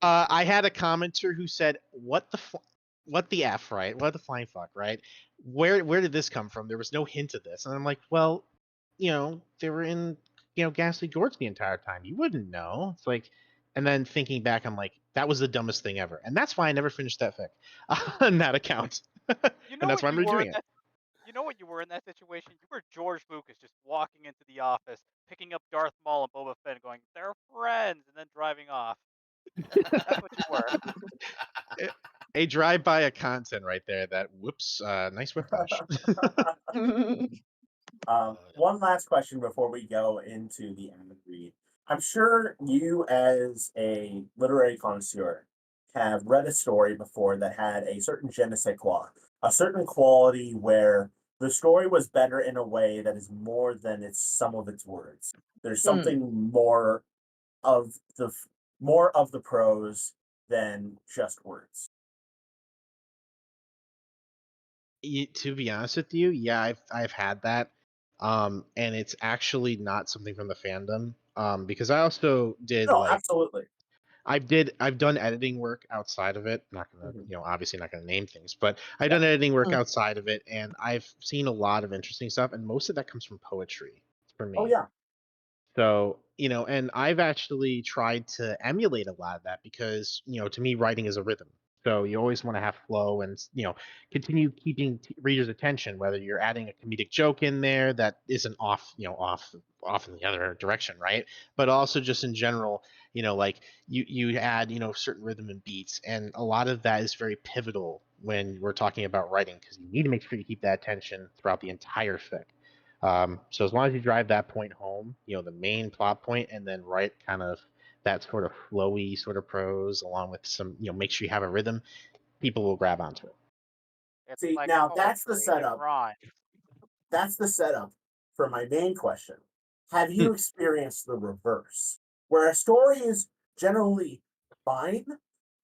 I had a commenter who said, "What the f, right? What the flying fuck, right? Where did this come from? There was no hint of this." And I'm like, "Well, they were in Ghastly Gorge the entire time. You wouldn't know." It's like, and then thinking back, I'm like, that was the dumbest thing ever, and that's why I never finished that fic on that account, You and know that's what why I'm you were redoing in it. that You know what you were in that situation? You were George Lucas just walking into the office, picking up Darth Maul and Boba Fett, going, "They're friends," and then driving off. That's what you were. A drive-by of content right there. That whoops, nice whiplash. One last question before we go into the end read. I'm sure you, as a literary connoisseur, have read a story before that had a certain je ne sais quoi, a certain quality where the story was better in a way that is more than its sum of its words. There's something of the more of the prose than just words. To be honest with you, yeah, I've had that, and it's actually not something from the fandom, because I also did No, like absolutely. I've done editing work outside of it. Not gonna, Mhm. obviously not gonna name things, but I've Yeah. done editing work outside of it, and I've seen a lot of interesting stuff, and most of that comes from poetry for Oh me. yeah. So, and I've actually tried to emulate a lot of that because, to me, writing is a rhythm. So you always want to have flow and, continue keeping readers' attention, whether you're adding a comedic joke in there that isn't off in the other direction, right? But also just in general, like you add, certain rhythm and beats. And a lot of that is very pivotal when we're talking about writing because you need to make sure you keep that attention throughout the entire fic. So as long as you drive that point home, the main plot point, and then write kind of that sort of flowy sort of prose along with some, make sure you have a rhythm, people will grab onto it. It's See, like now poetry. It rhymes. that's the setup for my main question. Have you experienced the reverse, where a story is generally fine,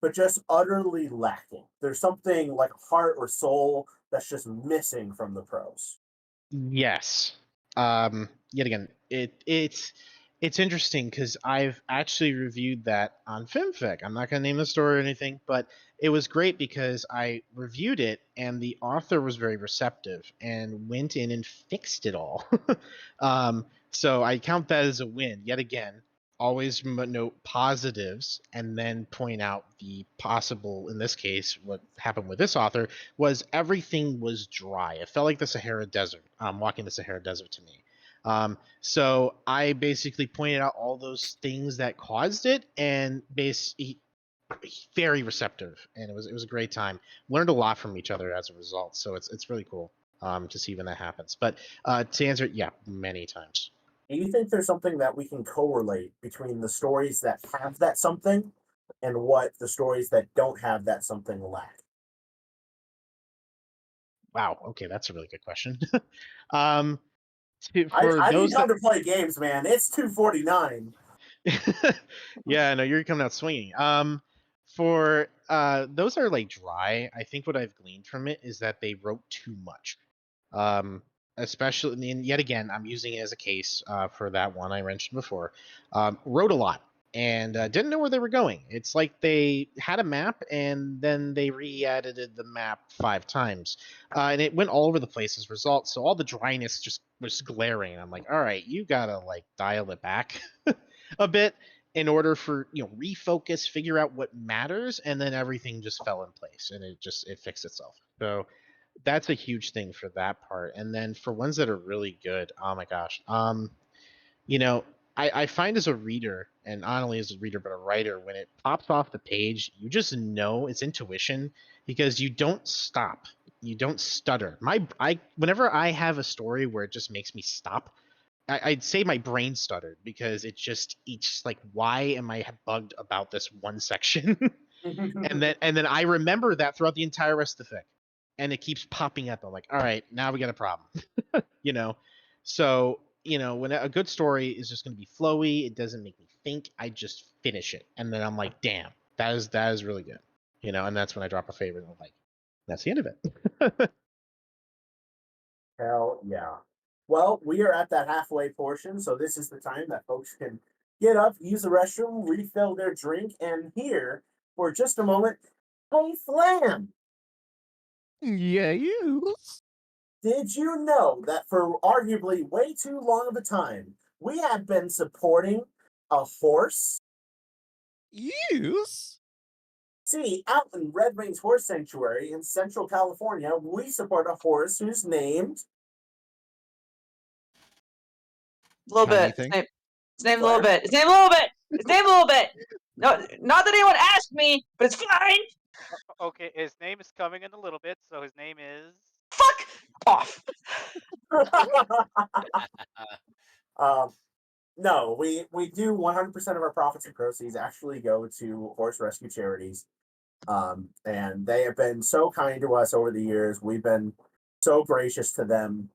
but just utterly lacking? There's something like heart or soul that's just missing from the prose. Yes. Yet again, it's interesting because I've actually reviewed that on FimFic. I'm not going to name the story or anything, but it was great because I reviewed it and the author was very receptive and went in and fixed it all. So I count that as a win. Yet again, always note positives and then point out the possible, in this case, what happened with this author was everything was dry. It felt like the Sahara Desert, walking the Sahara Desert to me. So I basically pointed out all those things that caused it, and very receptive, and it was a great time. Learned a lot from each other as a result, so it's really cool to see when that happens. But to answer it, yeah, many times. Do you think there's something that we can correlate between the stories that have that something and what the stories that don't have that something lack? Wow. Okay, that's a really good question. for I those need time that, to play games, man. It's 2:49. yeah, no, you're coming out swinging. For those are like dry. I think what I've gleaned from it is that they wrote too much. Um, especially, and yet again, I'm using it as a case for that one I mentioned before. Wrote a lot and didn't know where they were going. It's like they had a map and then they re-edited the map 5 times, and it went all over the place as a result. So all the dryness just was glaring. I'm like, all right, you gotta like dial it back a bit in order for refocus, figure out what matters, and then everything just fell in place and it fixed itself. So that's a huge thing for that part. And then for ones that are really good, oh my gosh, you know, I find as a reader, and not only as a reader but a writer, when it pops off the page, you just know it's intuition because you don't stop, you don't stutter. Whenever I have a story where it just makes me stop, I'd say my brain stuttered because it's just like, why am I bugged about this one section? and then I remember that throughout the entire rest of the fic, and it keeps popping up. I'm like, all right, now we got a problem, you know. So when a good story is just going to be flowy, it doesn't make me think. I just finish it, and then I'm like, damn, that is really good, and that's when I drop a favorite. And I'm like, that's the end of it. Hell yeah. Well, we are at that halfway portion, so this is the time that folks can get up, use the restroom, refill their drink, and here for just a moment, hey Flam, Yeah, you. did you know that for arguably way too long of a time, we have been supporting a horse? Yes. See, out in Red Wings Horse Sanctuary in Central California, we support a horse who's named A little Tiny bit. thing. It's named a little bit. It's named a little bit. It's named a little bit. No, not that anyone asked me, but it's fine. Okay, his name is coming in a little bit, so his name is. Fuck off. No, we do 100% of our profits and proceeds actually go to horse rescue charities. And they have been so kind to us over the years. We've been so gracious to them.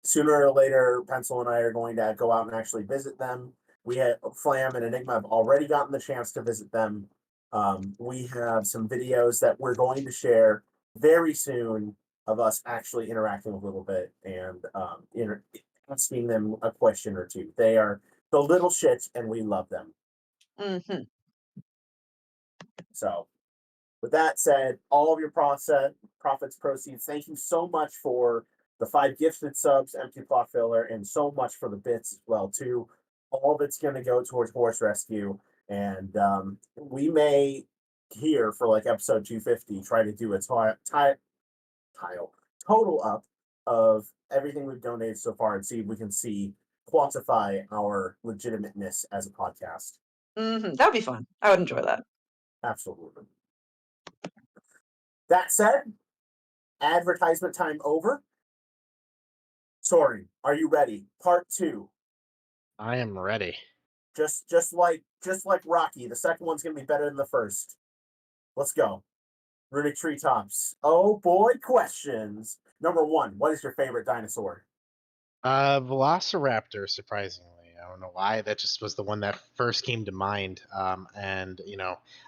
Sooner or later, Pencil and I are going to go out and actually visit them. We had Flam and Enigma have already gotten the chance to visit them. We have some videos that we're going to share very soon of us actually interacting a little bit and asking them a question or two. They are the little shits, and we love them. Mm-hmm. So, with that said, all of your profits, proceeds, thank you so much for the 5 gifted subs, empty plot filler, and so much for the bits as well too. All of it's going to go towards horse rescue, and we may here for like episode 250 try to do a total up of everything we've donated so far and see if we can quantify our legitimateness as a podcast. Mm-hmm. That'd be fun. I would enjoy that. Absolutely. That said, advertisement time over. Soaring, are you ready? Part 2. I am ready. Just like Rocky, the second one's gonna be better than the first. Let's go. Runic Treetops. Oh boy, questions. Number 1, what is your favorite dinosaur? Velociraptor, surprisingly. I don't know why. That just was the one that first came to mind. And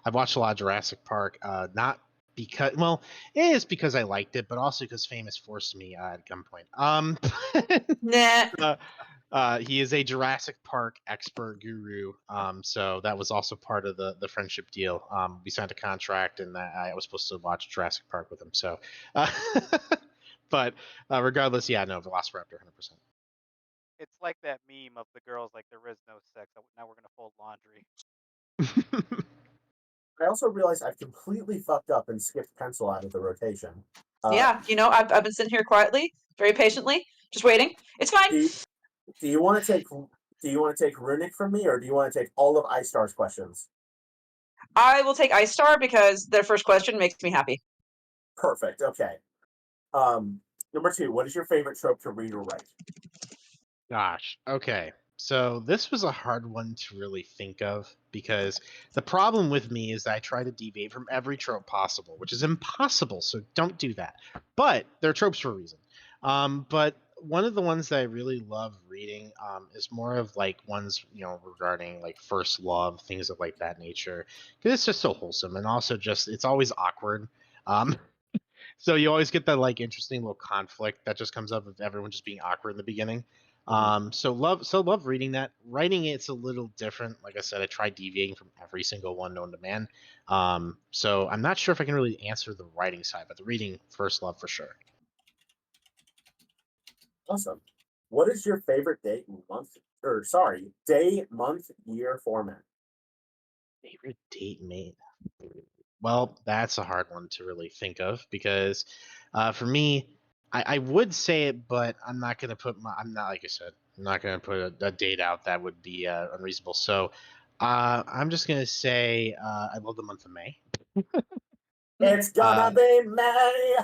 I've watched a lot of Jurassic Park. Not because, well, it is because I liked it, but also because Famous forced me at gunpoint. Nah. He is a Jurassic Park expert guru. So that was also part of the friendship deal. We signed a contract, and that I was supposed to watch Jurassic Park with him. So, but regardless, yeah, no, Velociraptor, 100%. It's like that meme of the girls like there is no sex. Now we're gonna fold laundry. I also realized I've completely fucked up and skipped pencil out of the rotation. Yeah, I've been sitting here quietly, very patiently, just waiting. It's fine. Do you want to take Runic from me, or do you want to take all of Ice Star's questions? I will take Ice Star because their first question makes me happy. Perfect. Okay. Number 2, what is your favorite trope to read or write? Gosh. Okay. So this was a hard one to really think of because the problem with me is that I try to deviate from every trope possible, which is impossible. So don't do that. But they're tropes for a reason. But one of the ones that I really love reading is more of like ones regarding like first love, things of like that nature, because it's just so wholesome and also just it's always awkward. Um, so you always get that like interesting little conflict that just comes up of everyone just being awkward in the beginning. So love reading that. Writing it's a little different. Like I said, I try deviating from every single one known to man. So I'm not sure if I can really answer the writing side, but the reading first love for sure. Awesome. What is your favorite day, month, year format? Favorite date mate. Well, that's a hard one to really think of because for me, I would say it, but I'm not going to put I'm not, like I said, I'm not going to put a date out that would be unreasonable. So I'm just going to say I love the month of May. It's gonna be May.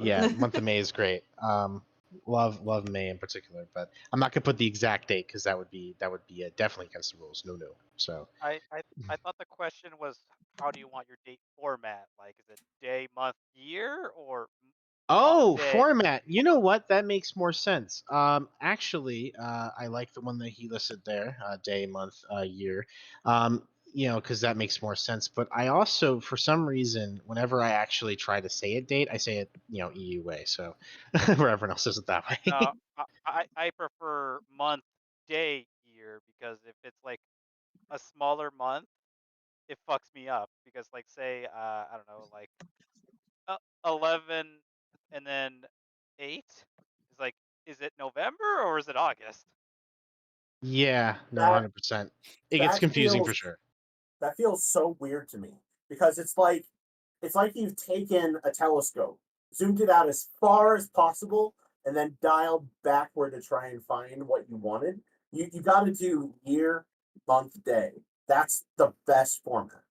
Yeah, month of May is great. Love May in particular, but I'm not going to put the exact date because that would be definitely against the rules. No. So I thought the question was how do you want your date format? Like, is it day, month, year, or Oh, day? format. You know what? That makes more sense. Actually, I like the one that he listed there, day, month, year. Because that makes more sense. But I also, for some reason, whenever I actually try to say a date, I say it, EU way. So where everyone else does it that way. No, I prefer month, day, year because if it's like a smaller month, it fucks me up because like say I don't know like 11 and then 8 is like is it November or is it August? Yeah, no, That 100%. It gets that confusing for feels sure. that feels so weird to me because it's like you've taken a telescope, zoomed it out as far as possible, and then dialed backward to try and find what you wanted. You got to do year, month, day. That's the best format.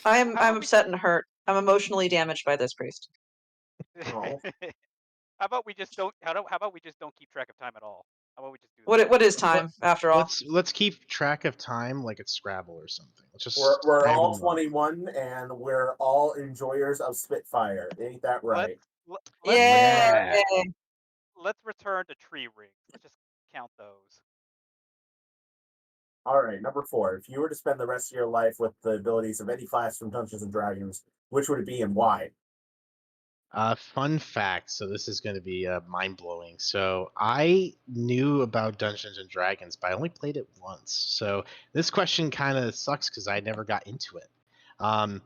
I'm How about we upset and hurt. I'm emotionally damaged by this, priest. Oh. how about we just don't how about we just don't keep track of time at all? How about we just do What that? what is time after all? Let's keep track of time like it's Scrabble or something. Let's We're just we're have a all month. 21 and we're all enjoyers of Spitfire. Ain't that Let's right? let's Yay! return Yeah. let's return to tree rings. Let's just count those. All right, number 4. If you were to spend the rest of your life with the abilities of any class from Dungeons and Dragons, which would it be and why? Fun fact. So this is going to be mind blowing. So I knew about Dungeons and Dragons, but I only played it once. So this question kind of sucks because I never got into it. Um,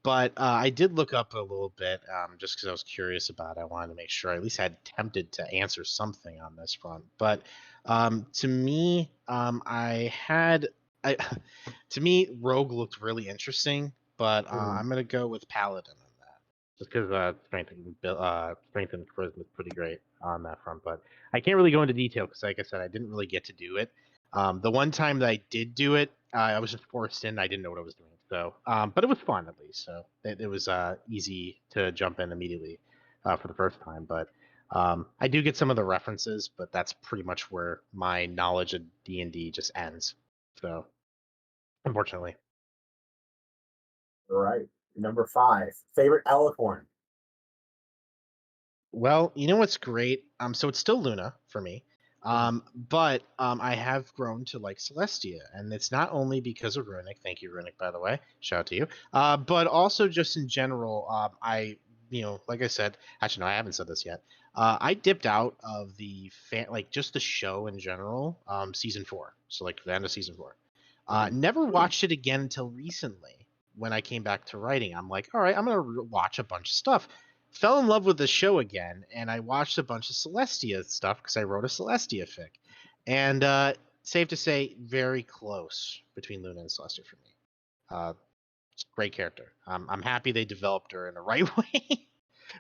but I did look up a little bit just because I was curious about it. I wanted to make sure I at least had attempted to answer something on this front. But to me, to me, Rogue looked really interesting. But I'm going to go with Paladin. Just because strength and charisma is pretty great on that front. But I can't really go into detail because, like I said, I didn't really get to do it. The one time that I did do it, I was just forced in. I didn't know what I was doing. So, but it was fun at least. So it was easy to jump in immediately for the first time. But I do get some of the references, but that's pretty much where my knowledge of D&D just ends. So, unfortunately. All right. Number 5. Favorite alicorn? Well, you know what's great? So it's still Luna for me. But I have grown to like Celestia, and it's not only because of Runic. Thank you, Runic, by the way. Shout out to you. But also just in general, like I said, actually no, I haven't said this yet. I dipped out of the just the show in general, season 4. So like the end of season 4. Never watched it again until recently when I came back to writing. I'm like, all right, I'm gonna watch a bunch of stuff. Fell in love with the show again, and I watched a bunch of Celestia stuff because I wrote a Celestia fic. And safe to say, very close between Luna and Celestia for me. Great character. I'm happy they developed her in the right way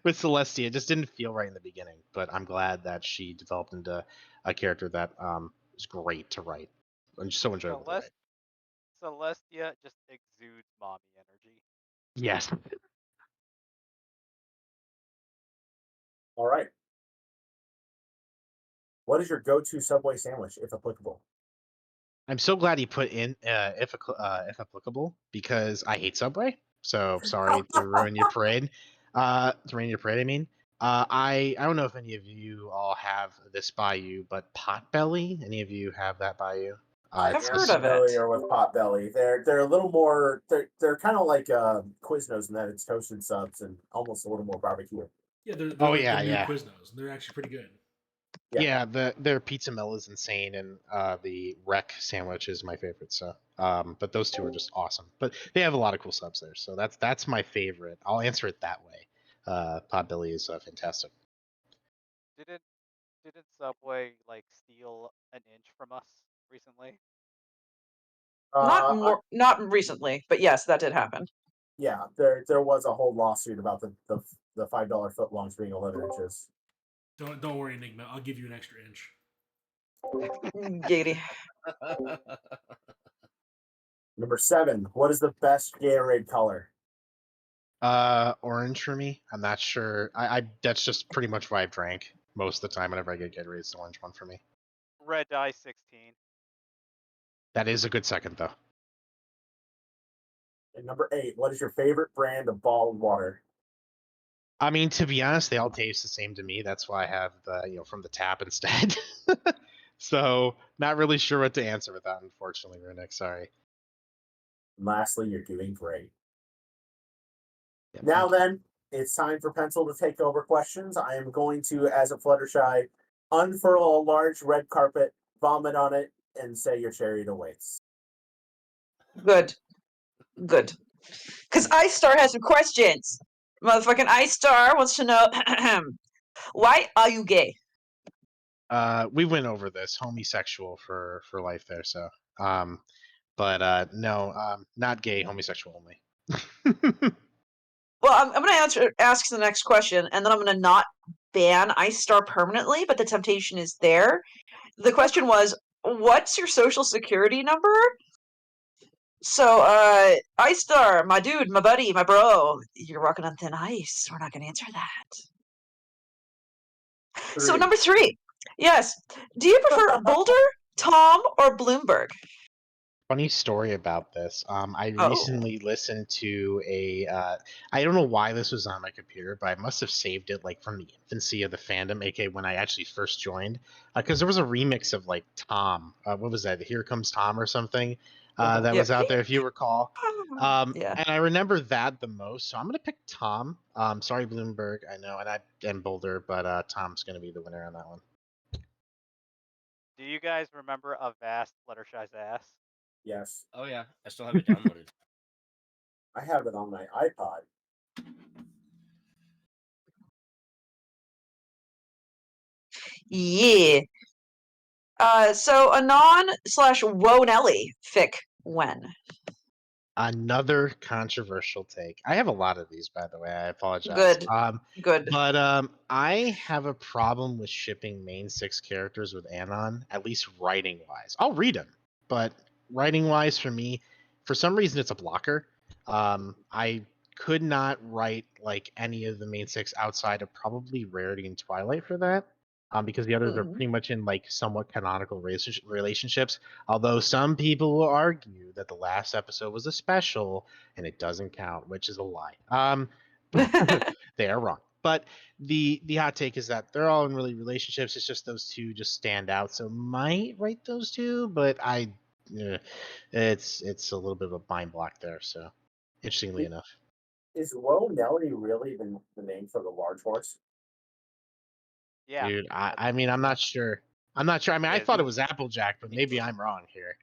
with Celestia. It just didn't feel right in the beginning, but I'm glad that she developed into a character that is great to write and so enjoyable to write. Celestia just exudes mommy energy. Yes. All right. What is your go-to Subway sandwich, if applicable? I'm so glad he put in if applicable, because I hate Subway. So sorry to ruin your parade. I mean. I don't know if any of you all have this by you, but Potbelly. Any of you have that by you? I I've am heard of it. familiar with Potbelly. They're a little more. They're kind of like Quiznos in that it's toasted subs and almost a little more barbecue. Yeah, they're Oh, like yeah, the new yeah. Quiznos. They're actually pretty good. Yeah, their pizza mill is insane, and the wreck sandwich is my favorite. So, but those two are just awesome. But they have a lot of cool subs there, so that's my favorite. I'll answer it that way. Potbelly is fantastic. Didn't Subway like steal an inch from us recently? Not recently, but yes, that did happen. Yeah, there was a whole lawsuit about the $5 foot longs being 11 inches. Don't worry, Enigma. I'll give you an extra inch. Giggity. Number 7. What is the best Gatorade color? Orange for me. I'm not sure. I that's just pretty much what I've drank most of the time whenever I get Gatorade. It's the orange one for me. Red Dye 16. That is a good second though. And number 8. What is your favorite brand of bottled water? I mean, to be honest, they all taste the same to me. That's why I have the from the tap instead. So not really sure what to answer with that, unfortunately, Runic. Sorry. And lastly, you're doing great. Yeah, Now then, it's time for Pencil to take over questions. I am going to, as a Fluttershy, unfurl a large red carpet, vomit on it, and say your chariot awaits. Good. Because Ice Star has some questions. Motherfucking Ice Star wants to know why are you gay? We went over this homosexual for life there. So, no, not gay, homosexual only. Well, I'm going to ask the next question, and then I'm going to not ban Ice Star permanently, but the temptation is there. The question was, what's your social security number? So, Ice Star, my dude, my buddy, my bro, you're walking on thin ice. We're not going to answer that. 3. So, number 3. Yes. Do you prefer Boulder, Tom, or Bloomberg? Funny story about this. I Oh. recently listened to I don't know why this was on my computer, but I must have saved it like from the infancy of the fandom, aka when I actually first joined, because there was a remix of like Tom. What was that? Here Comes Tom or something that was out there, if you recall. Yeah. And I remember that the most, so I'm gonna pick Tom. Sorry, Bloomberg, I know, and Boulder, but Tom's gonna be the winner on that one. Do you guys remember a vast Fluttershy's ass? Yes. Oh yeah, I still have it downloaded. I have it on my iPod. Yeah. So Anon/Wonelli fic when? Another controversial take. I have a lot of these, by the way. I apologize. Good. But I have a problem with shipping main 6 characters with Anon, at least writing wise. I'll read them, but writing wise for me, for some reason, it's a blocker. I could not write like any of the main 6 outside of probably Rarity and Twilight for that. Because the others are pretty much in like somewhat canonical relationships. Although some people will argue that the last episode was a special and it doesn't count, which is a lie. They are wrong. But the hot take is that they're all in really relationships. It's just those two just stand out. So might rate those two, but it's a little bit of a mind block there. So interestingly enough, Is Woe Nelly really the name for the large horse? Yeah. dude, that's I mean, what I'm it not sure. I'm not sure. I mean, I is. thought it was Applejack, but maybe I'm wrong here.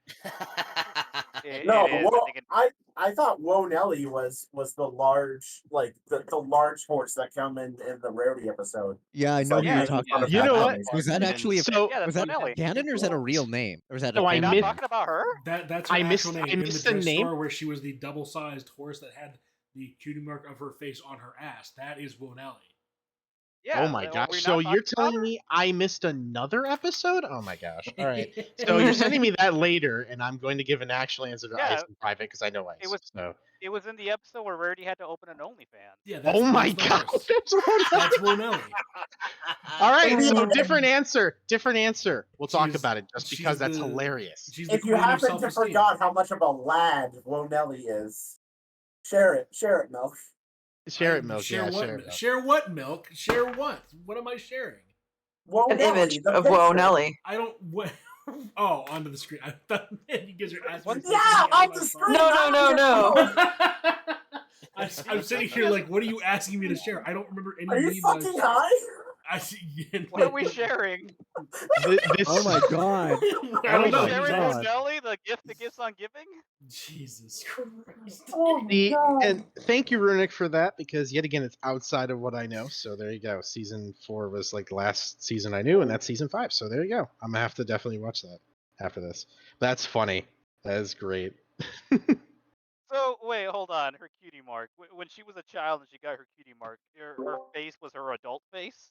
No, It is. I think I thought Woe Nelly was the large, like the large horse that come in the Rarity episode. Yeah, I It's know like who you're making talking fun about. of You know that what? movie. Was that And actually a, So yeah, that's was that Nelly. canon or is that a real name? Or is that a So I Are you famous not missed- name? talking about her? That's her I missed- actual I name in the missed the dress name. store where she was the double-sized horse that had the cutie mark of her face on her ass. That is Wonelli. Yeah. Oh my Are gosh! we So not you're talking about telling her? me I missed another episode? Oh my gosh! All right. So you're sending me that later, and I'm going to give an actual answer to Yeah. Ice in private because I know Ice. It was So. It was in the episode where Rarity had to open an OnlyFans. Yeah, Oh my that's the god! horse. That's what That's Wonelli. All right, so And different answer. Different answer. We'll talk She's- about it just she's because that's the- hilarious. She's the if you queen of happen to self-esteem. forgot how much of a lad Woe Nelly is, share it, Milk. Share it, milk. Share Yeah, what? share it. Milk. Share what, milk? Share what? What am I sharing? Woe An Nelly, image the of picture. Woe Nelly. I don't. What? Oh, onto the screen. I thought you guys are asking. me Yeah, something on on the my screen. No, not no, on no, your no. phone. I'm sitting here like, what are you asking me to share? I don't remember any. Are you meme that I've fucking shared. high? I see. What are we sharing? This, Oh my god. I don't Oh know. my Sharing God. Nelly, the gift that gives on giving? Jesus Christ. Oh The, god. and thank you, Runic, for that because yet again, it's outside of what I know. So there you go. Season 4 was like the last season I knew, and that's season 5. So there you go. I'm gonna have to definitely watch that after this. That's funny. That is great. So, wait, hold on. Her cutie mark. When she was a child and she got her cutie mark, her face was her adult face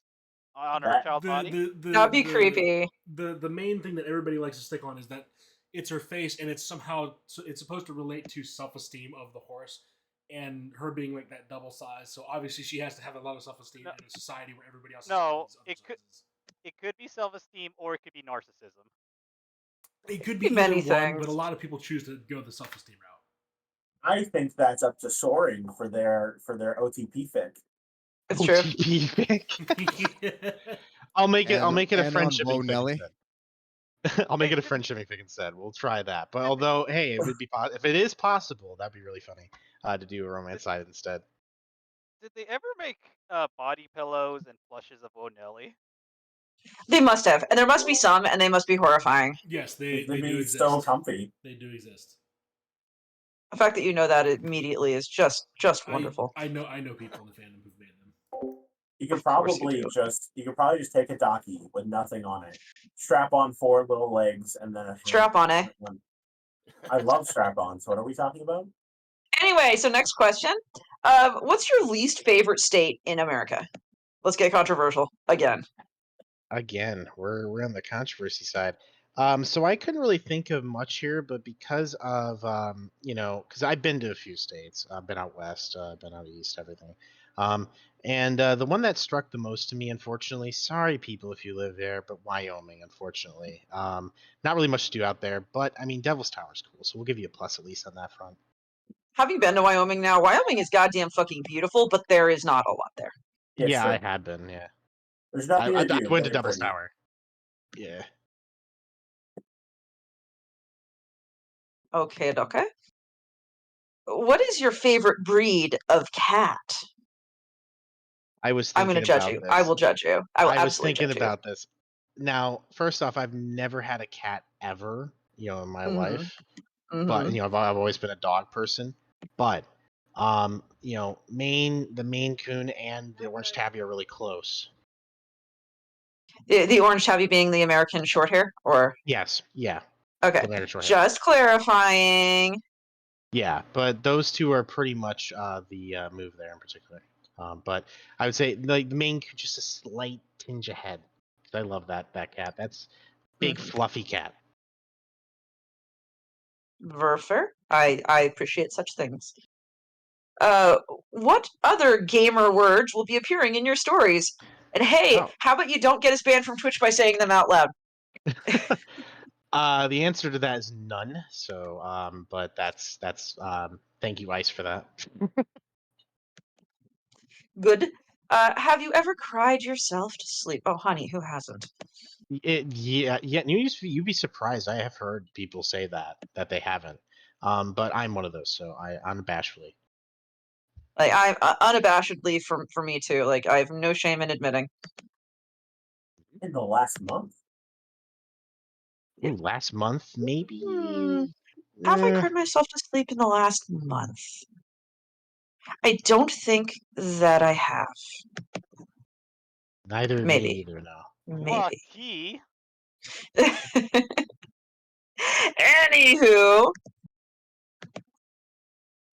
on her That- child body? That'd be creepy. The main thing that everybody likes to stick on is that it's her face, and it's somehow it's supposed to relate to self-esteem of the horse, and her being like that double size. So obviously she has to have a lot of self-esteem No. in a society where everybody else. No, is other it could- sizes. It could be self-esteem or it could be narcissism. It could be Many either one, things. but a lot of people choose to go the self-esteem route. I think that's up to Soaring for their OTP fic. It's true. OTP fic. I'll make it a And on friendship Woe fic Nelly. instead. I'll make it a friendship fic instead. We'll try that. But although, hey, it would be if it is possible, that'd be really funny to do a romance side instead. Did they ever make body pillows and plushes of O'Nelly? They must have, and there must be some, and they must be horrifying. Yes, They they do be exist. so comfy. They do exist. The fact that you know that immediately is just wonderful. I know people in the fandom who've made them. You could Of course you probably do. just take a donkey with nothing on it, strap on 4 little legs, and then a Strap on, eh? I love strap-ons. What are we talking about? Anyway, so next question. What's your least favorite state in America? Let's get controversial again. Again, we're on the controversy side. So I couldn't really think of much here, but because of because I've been to a few states, I've been out west, been out east, everything. And the one that struck the most to me, unfortunately, sorry people if you live there, but Wyoming, unfortunately. Not really much to do out there, but I mean Devil's Tower is cool, so we'll give you a plus at least on that front. Have you been to Wyoming now? Wyoming is goddamn fucking beautiful, but there is not a lot there. Yeah, sure. I had been. Yeah, There's I, nothing I, to I do. went to Very Devil's pretty. Tower. Yeah. Okay. What is your favorite breed of cat? I was I'm thinking going to judge about you. this. I will judge you. I will I was absolutely thinking judge about this. Now, first off, I've never had a cat ever, in my Mhm. life. you. But Mhm. I've always been a dog person. But the Maine Coon and the Orange Tabby are really close. The orange tabby being the American short hair, or Yes, yeah, okay, the American short hair. just clarifying. Yeah, but those two are pretty much the move there in particular. But I would say like the Maine Coon just a slight tinge ahead. 'Cause I love that cat. That's big fluffy cat. Verfer. I appreciate such things. What other gamer words will be appearing in your stories? And hey, Oh. how about you don't get us banned from Twitch by saying them out loud? The answer to that is none. So, but that's thank you, Ice, for that. Good. Have you ever cried yourself to sleep? Oh, honey, who hasn't? Yeah. You'd be surprised. I have heard people say that they haven't. But I'm one of those, so I unabashedly. Like, I'm unabashedly for me too. Like, I have no shame in admitting. In the last month. Ooh, last month, maybe. Have I cried myself to sleep in the last month? I don't think that I have. Neither me Maybe. either. No. Maybe. Key. Anywho,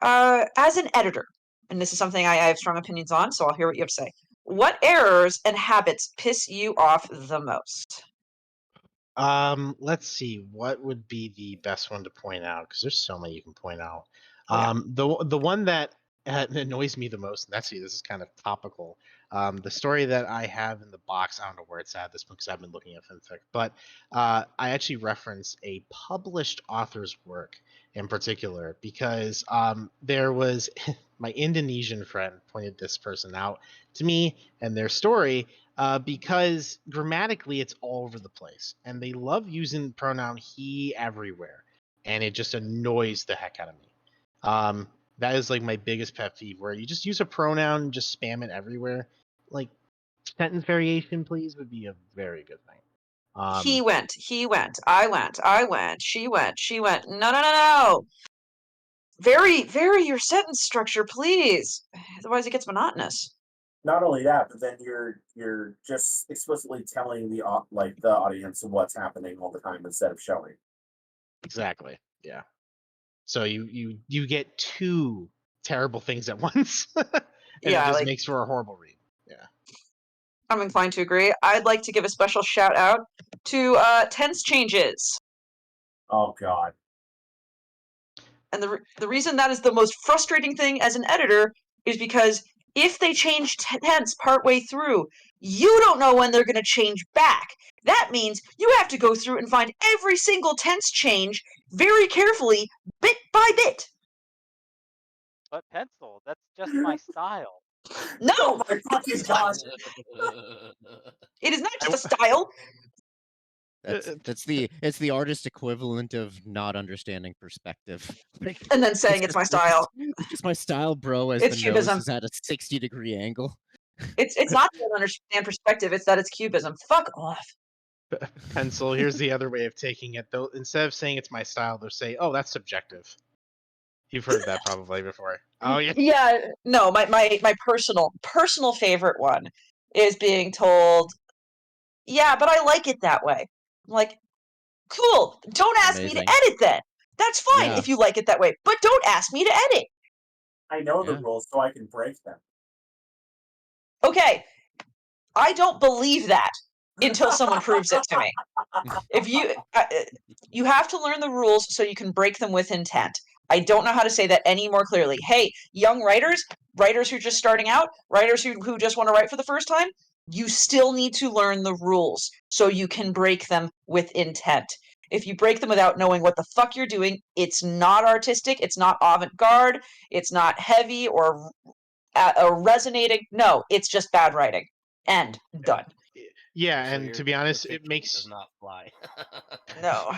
as an editor, and this is something I have strong opinions on, so I'll hear what you have to say. What errors and habits piss you off the most? Let's see. What would be the best one to point out? Because there's so many you can point out. Oh, yeah. The one that annoys me the most, and that's this is kind of topical. The story that I have in the box, I don't know where it's at this point because I've been looking at fanfic, but I actually reference a published author's work in particular because there was my Indonesian friend pointed this person out to me and their story because grammatically it's all over the place and they love using pronoun he everywhere and it just annoys the heck out of me. That is like my biggest pet peeve where you just use a pronoun and just spam it everywhere. Like sentence variation please would be a very good thing. He went, I went, she went. No, no, no, no. Vary your sentence structure, please. Otherwise it gets monotonous. Not only that, but then you're just explicitly telling the audience what's happening all the time instead of showing. Exactly. Yeah. So you get two terrible things at once, and Yeah, it just like, makes for a horrible read. Yeah. I'm inclined to agree. I'd like to give a special shout out to tense changes. Oh God. And the reason that is the most frustrating thing as an editor is because if they change tense partway through, you don't know when they're going to change back. That means you have to go through and find every single tense change very carefully, bit by bit. But pencil, that's just my style. No, Oh my fucking God. it is not just a style. It's the artist equivalent of not understanding perspective. And then saying it's my style. It's just my style, bro, as It's the nose cubism. is at a 60-degree angle. It's not that I don't understand perspective, it's that it's cubism. Fuck off. Pencil. Here's the other way of taking it, though. Instead of saying it's my style, they'll say, "Oh, that's subjective." You've heard that probably before. Oh yeah. Yeah, no, my personal favorite one is being told, yeah, but I like it that way. I'm like, cool. Don't ask me to Amazing. edit then. That's fine Yeah. if you like it that way, but don't ask me to edit. I know the Yeah. rules, so I can break them. Okay, I don't believe that until someone proves it to me. If you have to learn the rules so you can break them with intent. I don't know how to say that any more clearly. Hey, young writers who are just starting out, writers who just want to write for the first time, you still need to learn the rules so you can break them with intent. If you break them without knowing what the fuck you're doing, it's not artistic, it's not avant-garde, it's not heavy or resonating. No, it's just bad writing. End. Done. Yeah, So and your to be honest, it critique makes does not fly. No.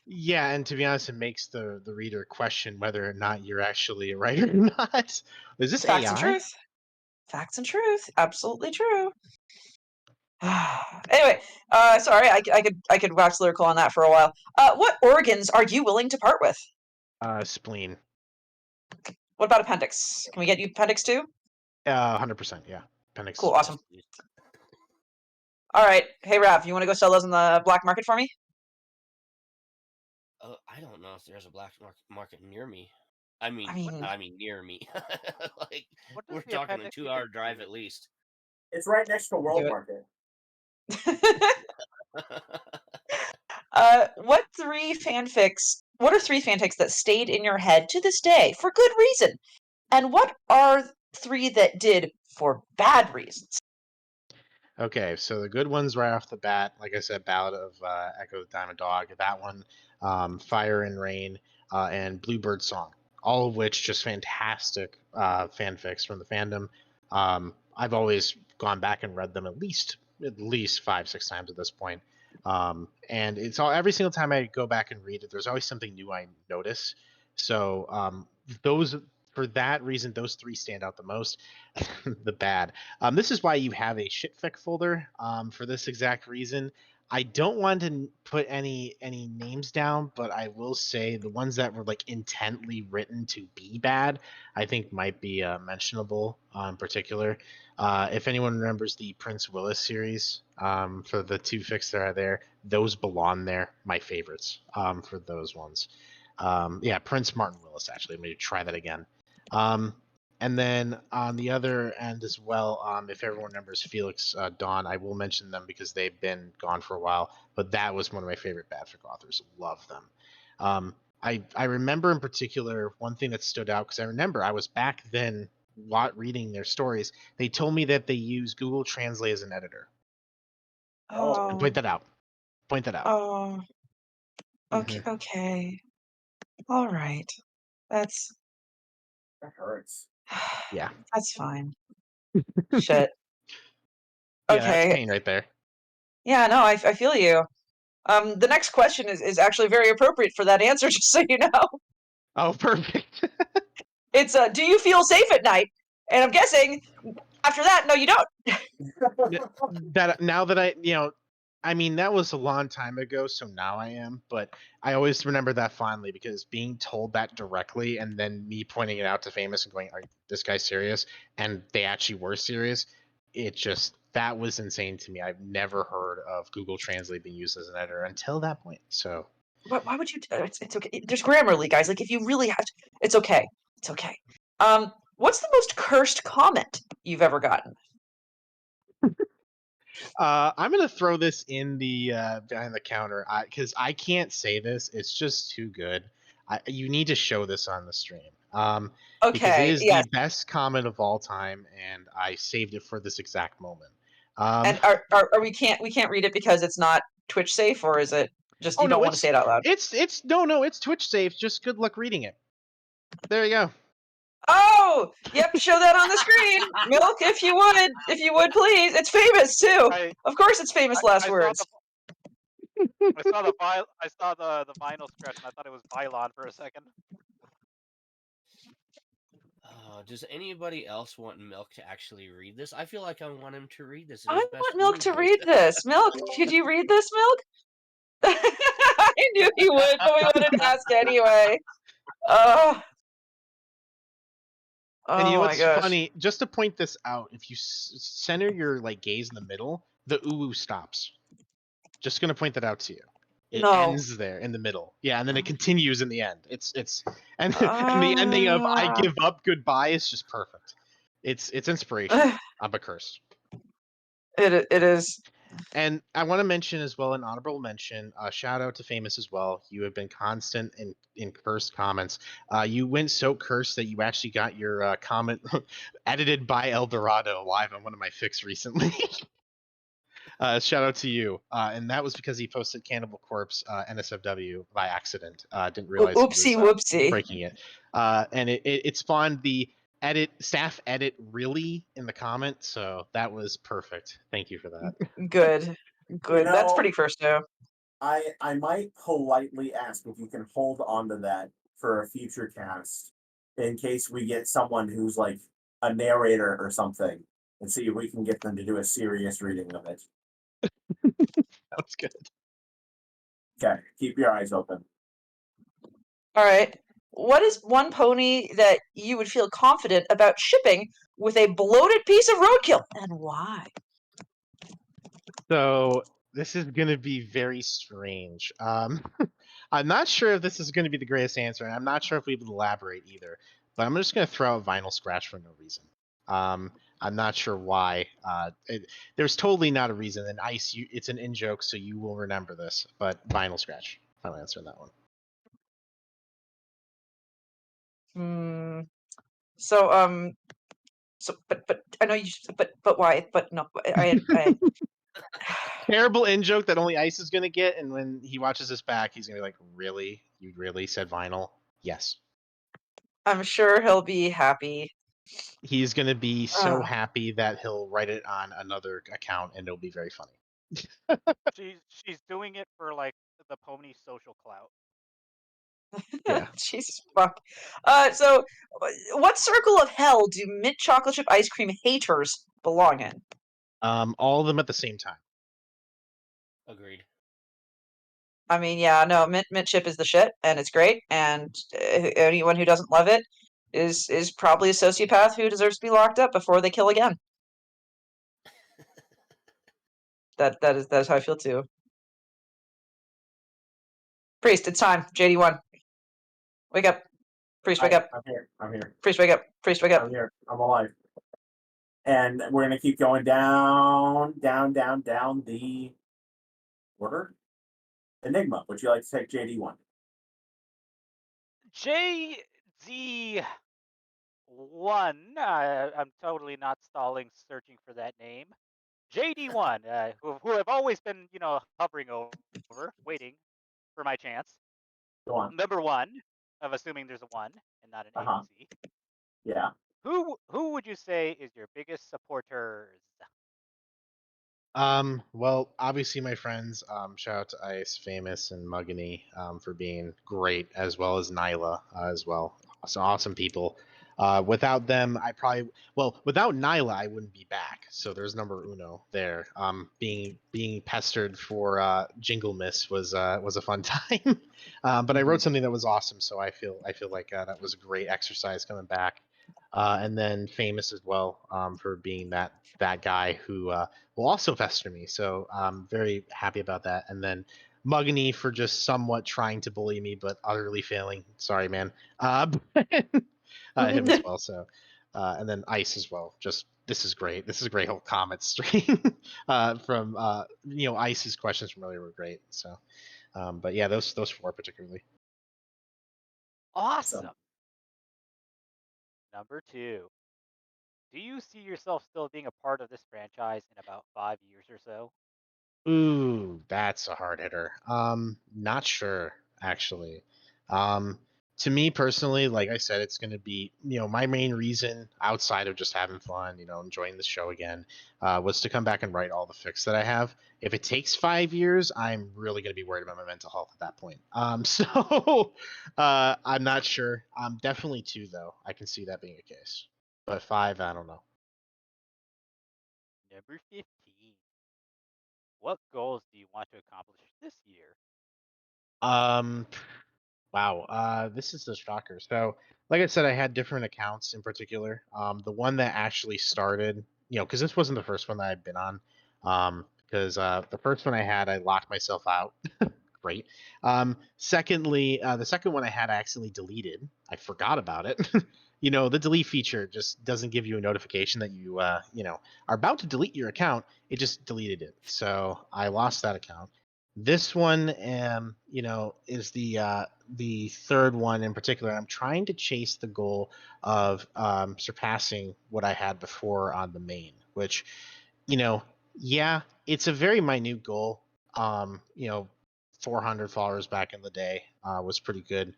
yeah, and to be honest, it makes the reader question whether or not you're actually a writer or not. Is this Facts and AI? truth. Facts and truth. Absolutely true. Anyway, sorry, I could wax lyrical on that for a while. What organs are you willing to part with? Spleen. What about appendix? Can we get you appendix too? 100%. Yeah. Appendix Cool, is awesome. Yes, please. All right, hey Rav, you want to go sell those in the black market for me? I don't know if there's a black market near me. I mean near me. Like What does we're the talking a appendix 2-hour even drive do? at least. It's right next to World Do it. Market. What are three fanfics that stayed in your head to this day for good reason? And what are three that did for bad reasons? Okay, so the good ones right off the bat, like I said, Ballad of Echo the Diamond Dog, that one, Fire and Rain, and Bluebird Song, all of which just fantastic fanfics from the fandom. I've always gone back and read them at least 5-6 times at this point. And it's all every single time I go back and read it, there's always something new I notice. So those for that reason, those three stand out the most. The bad. This is why you have a shitfic folder for this exact reason. I don't want to put any names down, but I will say the ones that were like intently written to be bad, I think might be mentionable in particular. If anyone remembers the Prince Willis series, for the two fics that are there, those belong there. My favorites for those ones. Yeah, Prince Martin Willis, actually. Maybe try that again. And then on the other end as well, if everyone remembers Felix Dawn, I will mention them because they've been gone for a while. But that was one of my favorite Badfic authors. Love them. I remember in particular one thing that stood out because I remember I was back then reading their stories. They told me that they use Google Translate as an editor. Oh. Point that out. Point that out. Oh. Okay. Mhm. Okay. All right. That hurts. Yeah. That's fine. Shit. Yeah, that's Okay. pain right there. Yeah, no, I feel you. The next question is actually very appropriate for that answer, just so you know. Oh, perfect. It's do you feel safe at night? And I'm guessing after that, no, you don't. That now that I mean, that was a long time ago, so now I am, but I always remember that fondly because being told that directly and then me pointing it out to Famous and going, "Are this guy's serious?" And they actually were serious. That was insane to me. I've never heard of Google Translate being used as an editor until that point. So Why would you? It's okay. There's Grammarly, guys. Like, if you really have to, it's okay. It's okay. What's the most cursed comment you've ever gotten? I'm gonna throw this in the behind the counter because I can't say this. It's just too good. You need to show this on the stream because it Okay. is Yes. the best comment of all time, and I saved it for this exact moment. And are we can't read it because it's not Twitch safe, or is it just Oh you don't no, want to say it out loud? it's no, it's Twitch safe. Just good luck reading it. There you go. Oh, yep. Show that on the screen, Milk, if you would, please. It's famous too. Of course, it's famous last words. I saw the vinyl scratch and I thought it was Bylon for a second. Does anybody else want Milk to actually read this? I feel like I want him to read this. I want Milk to read this. Milk, could you read this, Milk? I knew he would, but we wanted to ask anyway. Oh, And you know oh my what's gosh. funny? Just to point this out, if you center your gaze in the middle, the ooh stops. Just gonna point that out to you. It ends there in the middle. Yeah, and then it continues in the end. It's and the ending of "I give up, goodbye" is just perfect. It's inspiration. I'm a curse. It is. And I want to mention as well an honorable mention. Shout out to Famous as well. You have been constant in cursed comments. You went so cursed that you actually got your comment edited by Eldorado live on one of my fics recently. Shout out to you. And that was because he posted Cannibal Corpse NSFW by accident. Didn't realize Oopsie he was whoopsie. breaking it. And it spawned the staff edit really in the comment. So that was perfect. Thank you for that. Good. Good. That's know, pretty cursed too. I might politely ask if you can hold on to that for a future cast in case we get someone who's like a narrator or something and see if we can get them to do a serious reading of it. Sounds good. Okay, keep your eyes open. All right. What is one pony that you would feel confident about shipping with a bloated piece of roadkill, and why? So this is going to be very strange. I'm not sure if this is going to be the greatest answer, and I'm not sure if we would elaborate either. But I'm just going to throw out Vinyl Scratch for no reason. I'm not sure why. There's totally not a reason. And Ice, it's an in joke, so you will remember this. But Vinyl Scratch. Final answer on that one. But I know you. But why? But no. I Terrible in joke that only Ice is going to get, and when he watches this back, he's going to be like, "Really? You really said vinyl?" Yes. I'm sure he'll be happy He's going to be so Oh. happy that he'll write it on another account, and it'll be very funny. She's doing it for like the pony social clout. Yeah. Jesus fuck. So, what circle of hell do mint chocolate chip ice cream haters belong in? All of them at the same time. Agreed. I mean, yeah, no, mint chip is the shit, and it's great, and anyone who doesn't love it is probably a sociopath who deserves to be locked up before they kill again. That is how I feel too. Priest, it's time. JD1. Wake up. Priest, wake up. I'm here. I'm here. Priest, wake up. Priest, wake up. I'm here. I'm alive. And we're gonna keep going down the order. Enigma, would you like to take JD1? JZ1. I'm totally not stalling, searching for that name. JD1, who I've always been, hovering over, waiting for my chance. Go on. Number one, of assuming there's a one and not an ABC. Yeah. Who would you say is your biggest supporters? Well, obviously my friends, shout out to Ice, Famous, and Muggany, for being great, as well as Nyla, as well. So awesome people. Without them, without Nyla, I wouldn't be back. So there's number uno there. Being pestered for Jingle Miss was a fun time. But I wrote something that was awesome, so I feel like that was a great exercise coming back. And then Famous as well, for being that guy who will also pester me. So I'm very happy about that. And then Muggany for just somewhat trying to bully me, but utterly failing. Sorry, man. Him as well. So, and then Ice as well. Just this is great. This is a great whole comment stream from Ice's questions from earlier were great. So, but yeah, those four particularly. Awesome. Number two. Do you see yourself still being a part of this franchise in about 5 years or so? Ooh, that's a hard hitter. Not sure actually. To me personally, like I said, it's going to be, my main reason outside of just having fun, enjoying the show again, was to come back and write all the fics that I have. If it takes 5 years, I'm really going to be worried about my mental health at that point. So I'm not sure. Definitely 2 though. I can see that being a case, but 5, I don't know. Number 15. What goals do you want to accomplish this year? Wow, this is a shocker. So, like I said, I had different accounts in particular. The one that actually started, because this wasn't the first one that I'd been on. Because the first one I had, I locked myself out. Great. Secondly, the second one I had, I accidentally deleted. I forgot about it. The delete feature just doesn't give you a notification that you, are about to delete your account. It just deleted it. So I lost that account. This one, is the third one in particular. I'm trying to chase the goal of surpassing what I had before on the main, which, yeah, it's a very minute goal. 400 followers back in the day was pretty good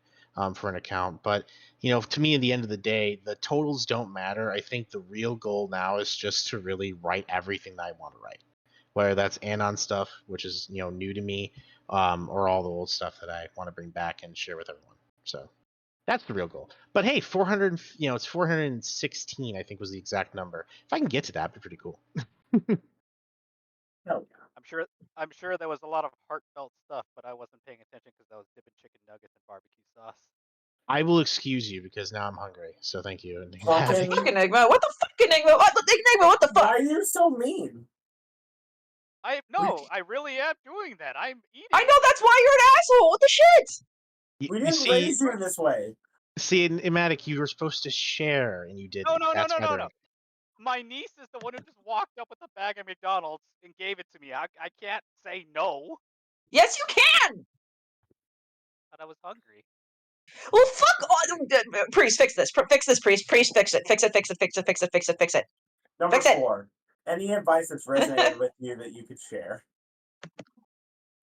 for an account. But, to me, at the end of the day, the totals don't matter. I think the real goal now is just to really write everything that I want to write, whether that's Anon stuff, which is new to me, or all the old stuff that I want to bring back and share with everyone. So that's the real goal. But hey, 400, it's 416, I think was the exact number. If I can get to that, it'd be pretty cool. Hell yeah. I'm sure there was a lot of heartfelt stuff, but I wasn't paying attention because I was dipping chicken nuggets in barbecue sauce. I will excuse you because now I'm hungry. So thank you. Fucking Fuck Enigma. What the fuck, Enigma? Enigma, what the fuck? Why are you so mean? I really am doing that. I'm eating. I know, that's why you're an asshole. What the shit? We You didn't see, raise you this way. in Matic, you were supposed to share and you didn't. No. My niece is the one who just walked up with a bag of McDonald's and gave it to me. I can't say no. Yes, you can. But I was hungry. Well, fuck. Priest, fix this. Fix this, priest. Priest, fix it. Fix it. Fix it. Fix it. Fix it. Fix it. Fix it. Number Fix it. 4. Any advice that's resonated with you that you could share?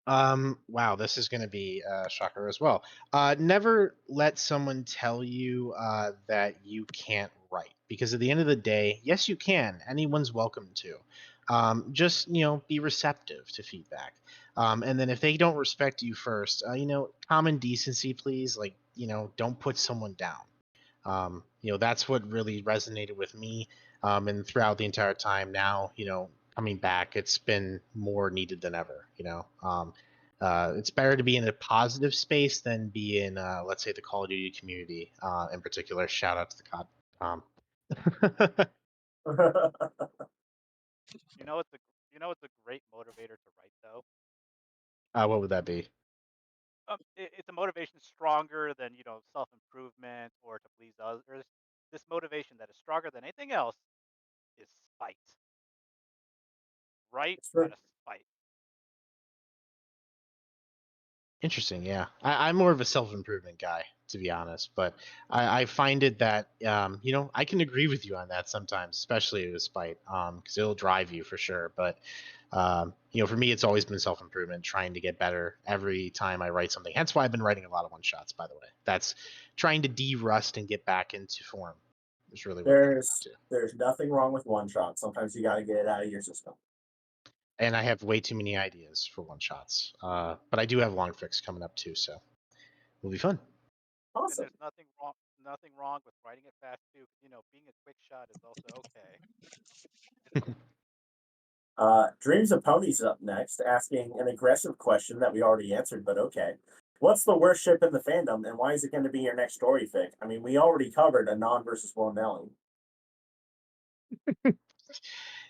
Wow, this is going to be a shocker as well. Never let someone tell you that you can't write, because at the end of the day, yes, you can. Anyone's welcome to. Just be receptive to feedback. And then if they don't respect you first, common decency, please. Like, don't put someone down. That's what really resonated with me. And throughout the entire time now, coming back, it's been more needed than ever. It's better to be in a positive space than be in, let's say, the Call of Duty community in particular. Shout out to the COD. What's a great motivator to write though? What would that be? It's a motivation stronger than self improvement or to please others. This motivation that is stronger than anything else is spite. Write It's true. out of spite. Interesting, yeah. I'm more of a self-improvement guy, to be honest, but I find it that I can agree with you on that sometimes, especially with spite, because it'll drive you for sure. But for me, it's always been self-improvement, trying to get better every time I write something. Hence why I've been writing a lot of one-shots, by the way. That's trying to de-rust and get back into form. Is really what I'm getting at to. There's nothing wrong with one shot. Sometimes you got to get it out of your system. And I have way too many ideas for one-shots, but I do have long fix coming up too, so it'll be fun. And Awesome. there's nothing wrong with writing it fast too. Being a quick shot is also okay. Dreams of Ponies is up next, asking an aggressive question that we already answered, but okay. What's the worst ship in the fandom, and why is it going to be your next story fic? I mean, we already covered Anon versus Nelly.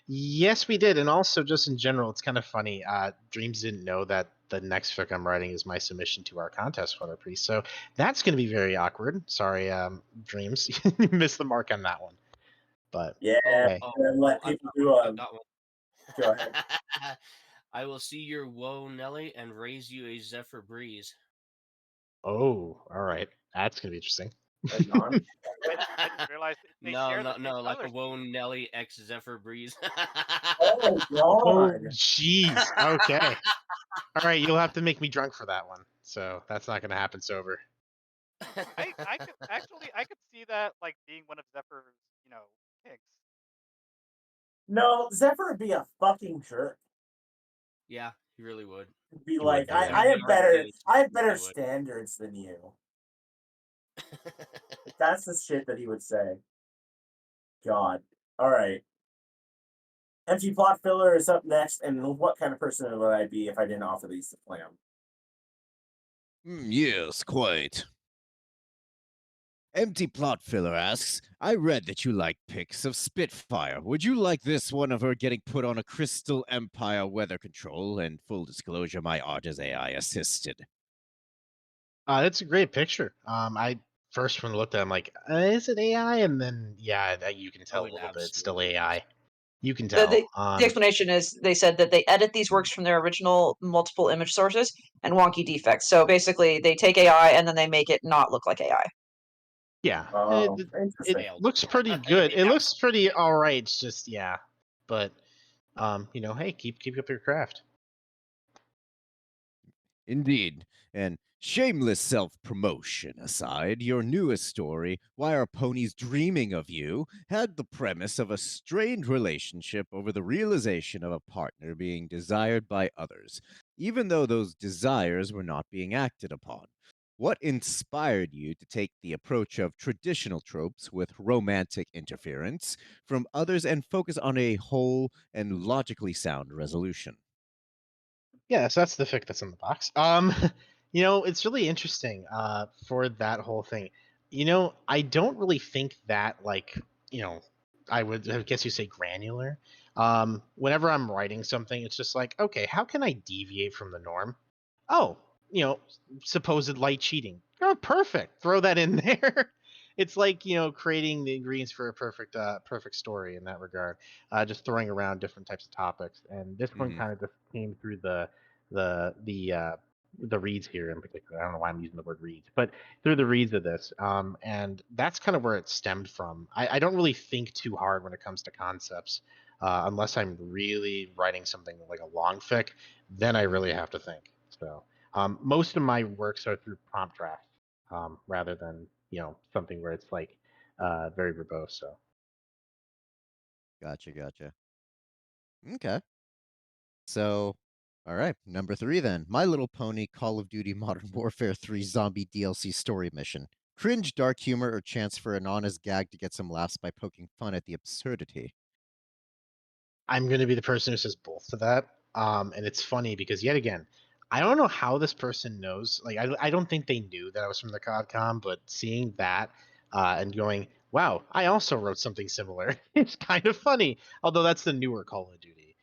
Yes, we did, and also just in general, it's kind of funny. Dreams didn't know that the next fic I'm writing is my submission to our contest photo priest, so that's going to be very awkward. Sorry, Dreams, you missed the mark on that one. But Yeah, hey. and let I've people got do. one. Go ahead. I will see your woe, Nelly, and raise you a Zephyr Breeze. Oh, all right, that's going to be interesting. Anon. I just realized they No, share the same like color a woe, scheme. Nelly x Zephyr Breeze. Oh Oh, God. jeez. Okay. All right, you'll have to make me drunk for that one. So that's not going to happen sober. I could see that like being one of Zephyr's kicks. No, Zephyr would be a fucking jerk. Yeah, he really would. He'd be He like, would be, yeah. I have better He would. standards than you. That's the shit that he would say. God. All right. Empty plot filler is up next, and what kind of person would I be if I didn't offer these to Clam? Yes, quite. Empty Plot Filler asks, I read that you like pics of Spitfire. Would you like this one of her getting put on a Crystal Empire weather control? And full disclosure, my art is AI assisted. It's a great picture. I first when I looked at it, I'm like, is it AI? And then, yeah, you can tell a little bit. It's still AI. You can tell. The explanation is they said that they edit these works from their original multiple image sources and wonky defects. So basically, they take AI and then they make it not look like AI. Yeah, Oh, it interesting. looks pretty good. It looks pretty all right. It's just, yeah, but hey, keep up your craft. Indeed. And shameless self promotion aside, your newest story, Why Are Ponies Dreaming of You, had the premise of a strained relationship over the realization of a partner being desired by others, even though those desires were not being acted upon. What inspired you to take the approach of traditional tropes with romantic interference from others and focus on a whole and logically sound resolution? Yeah, so that's the fic that's in the box. It's really interesting for that whole thing. I don't really think that I guess you say granular. Whenever I'm writing something, it's just like, okay, how can I deviate from the norm? Oh, supposed light cheating. Oh, perfect. Throw that in there. It's like, creating the ingredients for a perfect story in that regard. Just throwing around different types of topics. And this one kind of just came through the reads here in particular. I don't know why I'm using the word reads, but through the reads of this. And that's kind of where it stemmed from. I don't really think too hard when it comes to concepts. Unless I'm really writing something like a long fic, then I really have to think. So most of my works are through prompt drafts, rather than something where it's like very verbose. So Gotcha. Okay. So, all right, number 3 then. My Little Pony Call of Duty Modern Warfare 3 Zombie DLC story mission. Cringe, dark humor, or chance for an honest gag to get some laughs by poking fun at the absurdity? I'm going to be the person who says both to that. And it's funny because yet again, I don't know how this person knows. Like, I don't think they knew that I was from the CODCOM, but seeing that and going, wow, I also wrote something similar. It's kind of funny. Although that's the newer Call of Duty.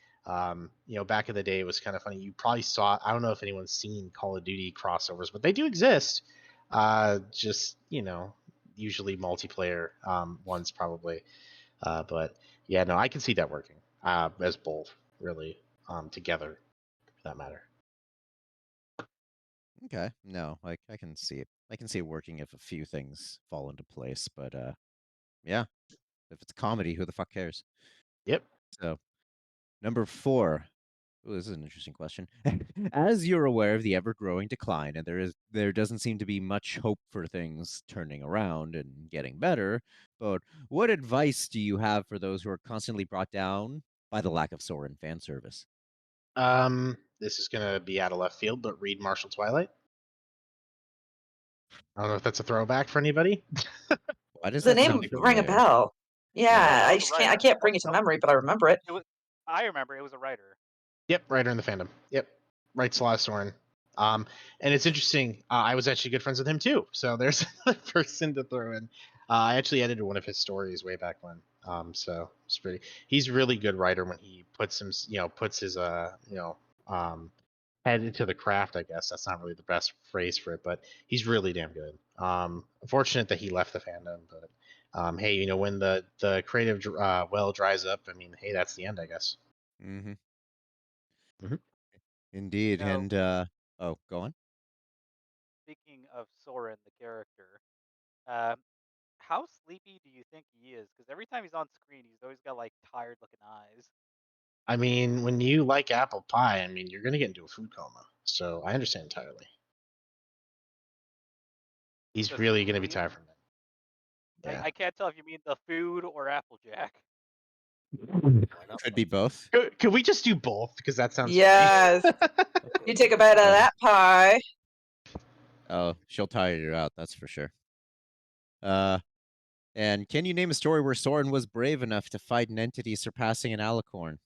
Back in the day, it was kind of funny. You probably saw. I don't know if anyone's seen Call of Duty crossovers, but they do exist. Just usually multiplayer ones probably. But yeah, no, I can see that working as both really together for that matter. Okay. No, I can see it. I can see it working if a few things fall into place, but yeah, if it's comedy, who the fuck cares? Yep. So, number 4. Ooh, this is an interesting question. As you're aware of the ever-growing decline, and there doesn't seem to be much hope for things turning around and getting better, but what advice do you have for those who are constantly brought down by the lack of Soaring fan service? This is gonna be out of left field, but read Martial Twilight. I don't know if that's a throwback for anybody. Why does The that name sound rang a familiar? bell. Yeah, That I was a just can't. I writer. can't bring it to memory, but I remember it. It was. I remember it was a writer. Yep, writer in the fandom. Yep, writes a lot of Soren. And it's interesting. I was actually good friends with him too, so there's a person to throw in. I actually edited one of his stories way back when. So it's pretty. He's a really good writer when he puts him, puts his head into the craft. I guess that's not really the best phrase for it, but he's really damn good. Unfortunate that he left the fandom, but hey, when the creative well dries up, I mean, hey, that's the end, I guess. Mm-hmm. Mm-hmm. Indeed, No. and oh, go on. Speaking of Soren, the character, um, how sleepy do you think he is? Because every time he's on screen, he's always got like tired looking eyes. I mean, when you like apple pie, I mean, you're gonna get into a food coma. So I understand entirely. He's The really gonna be food. tired from that. Yeah. I can't tell if you mean the food or Applejack. Why not? Could be both. Could we just do both? Because that sounds Yes. funny. You take a bite out of that pie. Oh, she'll tire you out, that's for sure. And can you name a story where Soren was brave enough to fight an entity surpassing an alicorn?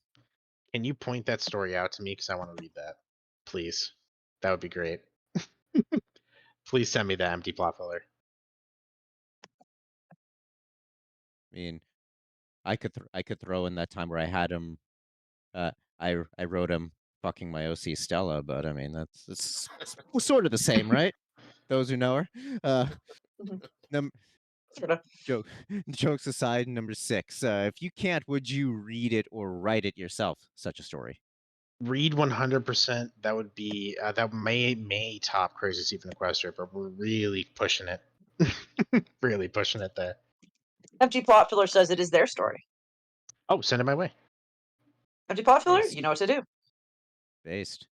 Can you point that story out to me? Because I want to read that. Please. That would be great. Please send me the empty plot filler. I mean, I could throw in that time where I had him. I wrote him fucking my OC Stella, but I mean it's sort of the same, right? Those who know her. Num Sort of. joke jokes aside, number 6. If you can't, would you read it or write it yourself? Such a story. Read 100%. That would be that may top Crazy Stephen the Quester, but we're really pushing it. Really pushing it there. Empty plot filler says it is their story. Oh, send it my way. Empty plot filler, Based. you know what to do. Based.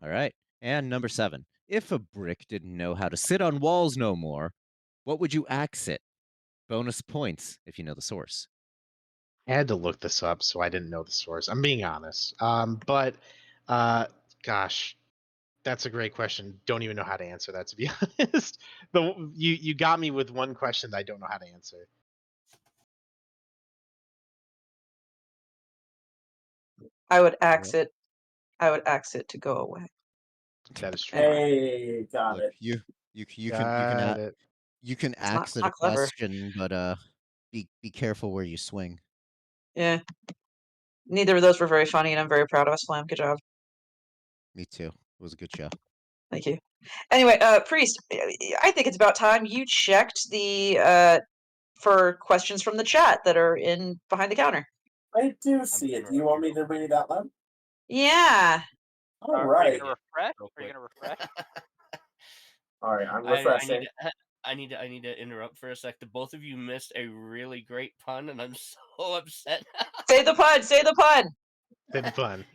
All right. And number 7. If a brick didn't know how to sit on walls no more, what would you axe it? Bonus points if you know the source. I had to look this up, so I didn't know the source. I'm being honest. But gosh, that's a great question. Don't even know how to answer that, to be honest. You got me with one question that I don't know how to answer. I would axe it. I would axe it to go away. That is true. Hey, got Look, it. you Got it. can It's not, axe it a not clever. question, but be careful where you swing. Yeah. Neither of those were very funny, and I'm very proud of us, Flam. Good job. Me too. It was a good show. Thank you. Anyway, Priest, I think it's about time you checked the for questions from the chat that are in behind the counter. I do see it. Do you want me to read it out loud? Yeah. All Are right. you gonna refresh? Real Are you quick. gonna refresh? All right, I'm I refreshing. need to interrupt for a sec. The both of you missed a really great pun, and I'm so upset. Say the pun. Say the pun. Been fun.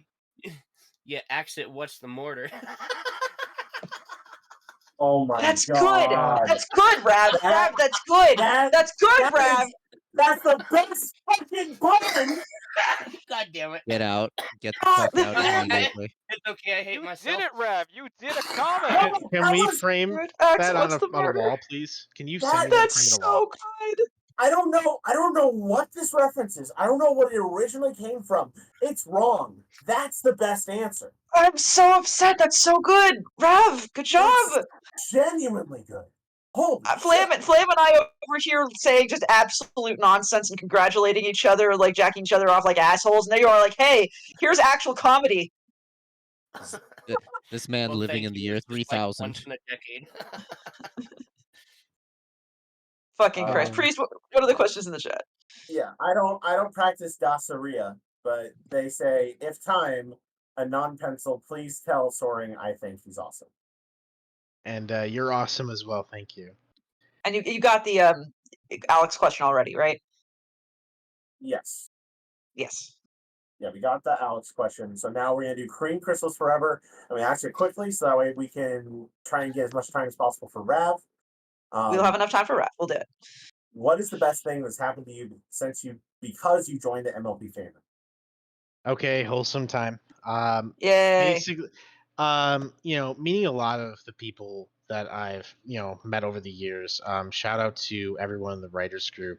Yeah, axe it. What's the mortar? Oh my That's god. good. That's good, Rav. That- Rav, that's good. that- That's good, that Rav. is- That's the best fucking pun! God damn it. Get out. Get the fuck out immediately. It's okay. I hate You myself. did it, Rav. You did a comment. Can we frame Good. X, that what's on the a murder? wall, please? Can you That- send me that That's frame on the wall? so good. I don't know what this reference is. I don't know what it originally came from. It's wrong. That's the best answer. I'm so upset. That's so good. Rav, good job. It's genuinely good. Holy Flam shit. and I over here saying just absolute nonsense and congratulating each other, like jacking each other off like assholes. And there you are, like, hey, here's actual comedy. This man Well, living thank in the you. year Just like 3000. once in a decade. Fucking Christ. Priest, what are the questions in the chat? Yeah, I don't practice Dassaria, but they say if time, a non-pencil, please tell Soaring I think he's awesome. And you're awesome as well. Thank you. And you got the Alex question already, right? Yes. Yes. Yeah, we got the Alex question. So now we're gonna do Cream Crystals Forever. And we answer it quickly so that way we can try and get as much time as possible for Rav. We'll have enough time for Rav. We'll do it. What is the best thing that's happened to you because you joined the MLP fandom? Okay, wholesome time. Yay. Basically, meeting a lot of the people that I've met over the years. Shout out to everyone in the writers group,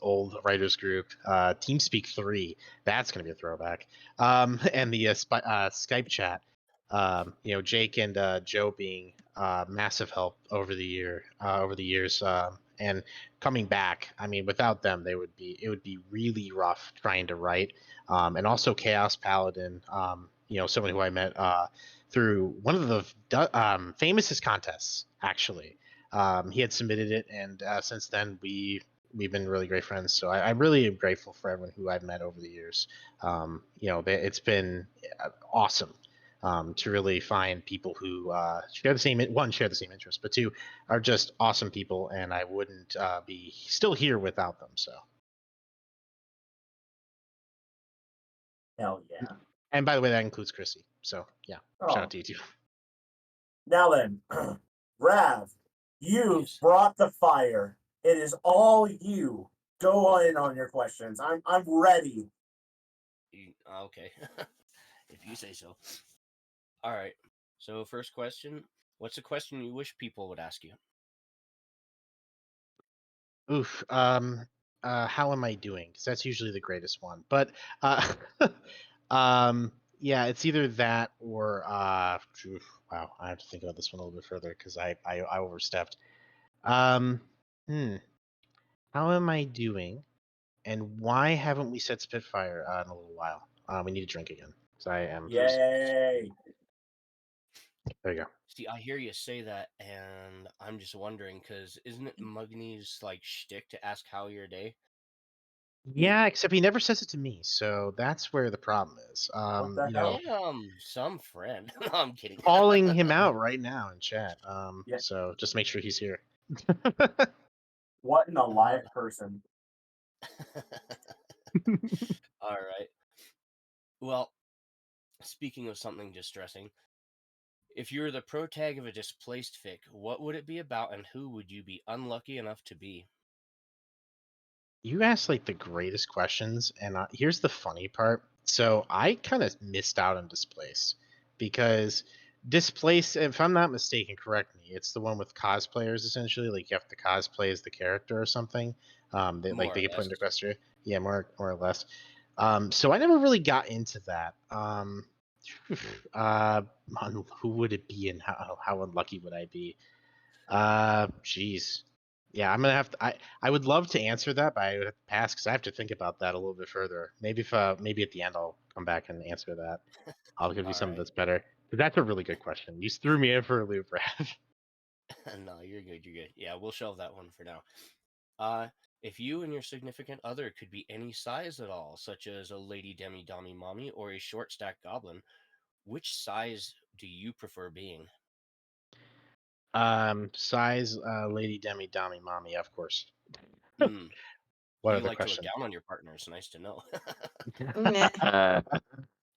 old writers group, TeamSpeak 3. That's gonna be a throwback. And the Skype chat. Jake and Joe being massive help over the years, and coming back. I mean, without them, it would be really rough trying to write. And also Chaos Paladin, someone who I met through one of the famousest contests, actually. He had submitted it, and since then we've been really great friends. So I really am grateful for everyone who I've met over the years. It's been awesome to really find people who share the same interests, but two are just awesome people, and I wouldn't be still here without them. So. Hell yeah. And by the way, that includes Chrissy. So yeah, shout out to you too. Now then, Rav, you've Yes. brought the fire. It is all you. Go in on your questions. I'm ready. Okay. If you say so. All right. So first question, what's a question you wish people would ask you? Oof. How am I doing? Because that's usually the greatest one. But yeah, it's either that or wow, I have to think about this one a little bit further because I overstepped. Um, how am I doing? And why haven't we said Spitfire in a little while? We need to drink again because I am. Yay. There you go. See, I hear you say that, and I'm just wondering because isn't it Mugny's like shtick to ask how your day? Yeah, except he never says it to me, so that's where the problem is. What the hell? Some friend. No, I'm kidding. Calling him out right now in chat. Yeah. So just make sure he's here. What in a live person? All right. Well, speaking of something distressing, if you were the protag of a displaced fic, what would it be about, and who would you be unlucky enough to be? You asked like the greatest questions, and here's the funny part. So I kind of missed out on Displaced because Displaced, if I'm not mistaken, correct me, it's the one with cosplayers essentially. Like you have to cosplay as the character or something. They More or get put less. into question. Yeah, more or less. So I never really got into that. Who would it be, and how unlucky would I be? Jeez. Yeah, I'm gonna have to. I would love to answer that, but I would have to pass because I have to think about that a little bit further. Maybe if maybe at the end I'll come back and answer that. I'll give you something Alright. that's better. But that's a really good question. You threw me in for a loop, Rav. No, you're good. You're good. Yeah, we'll shelve that one for now. If you and your significant other could be any size at all, such as a lady demi dommy mommy or a short stack goblin, which size do you prefer being? Size, Lady Demi Dami Mommy, of course. Hmm. What You other like to look question? down on your partner. It's nice to know.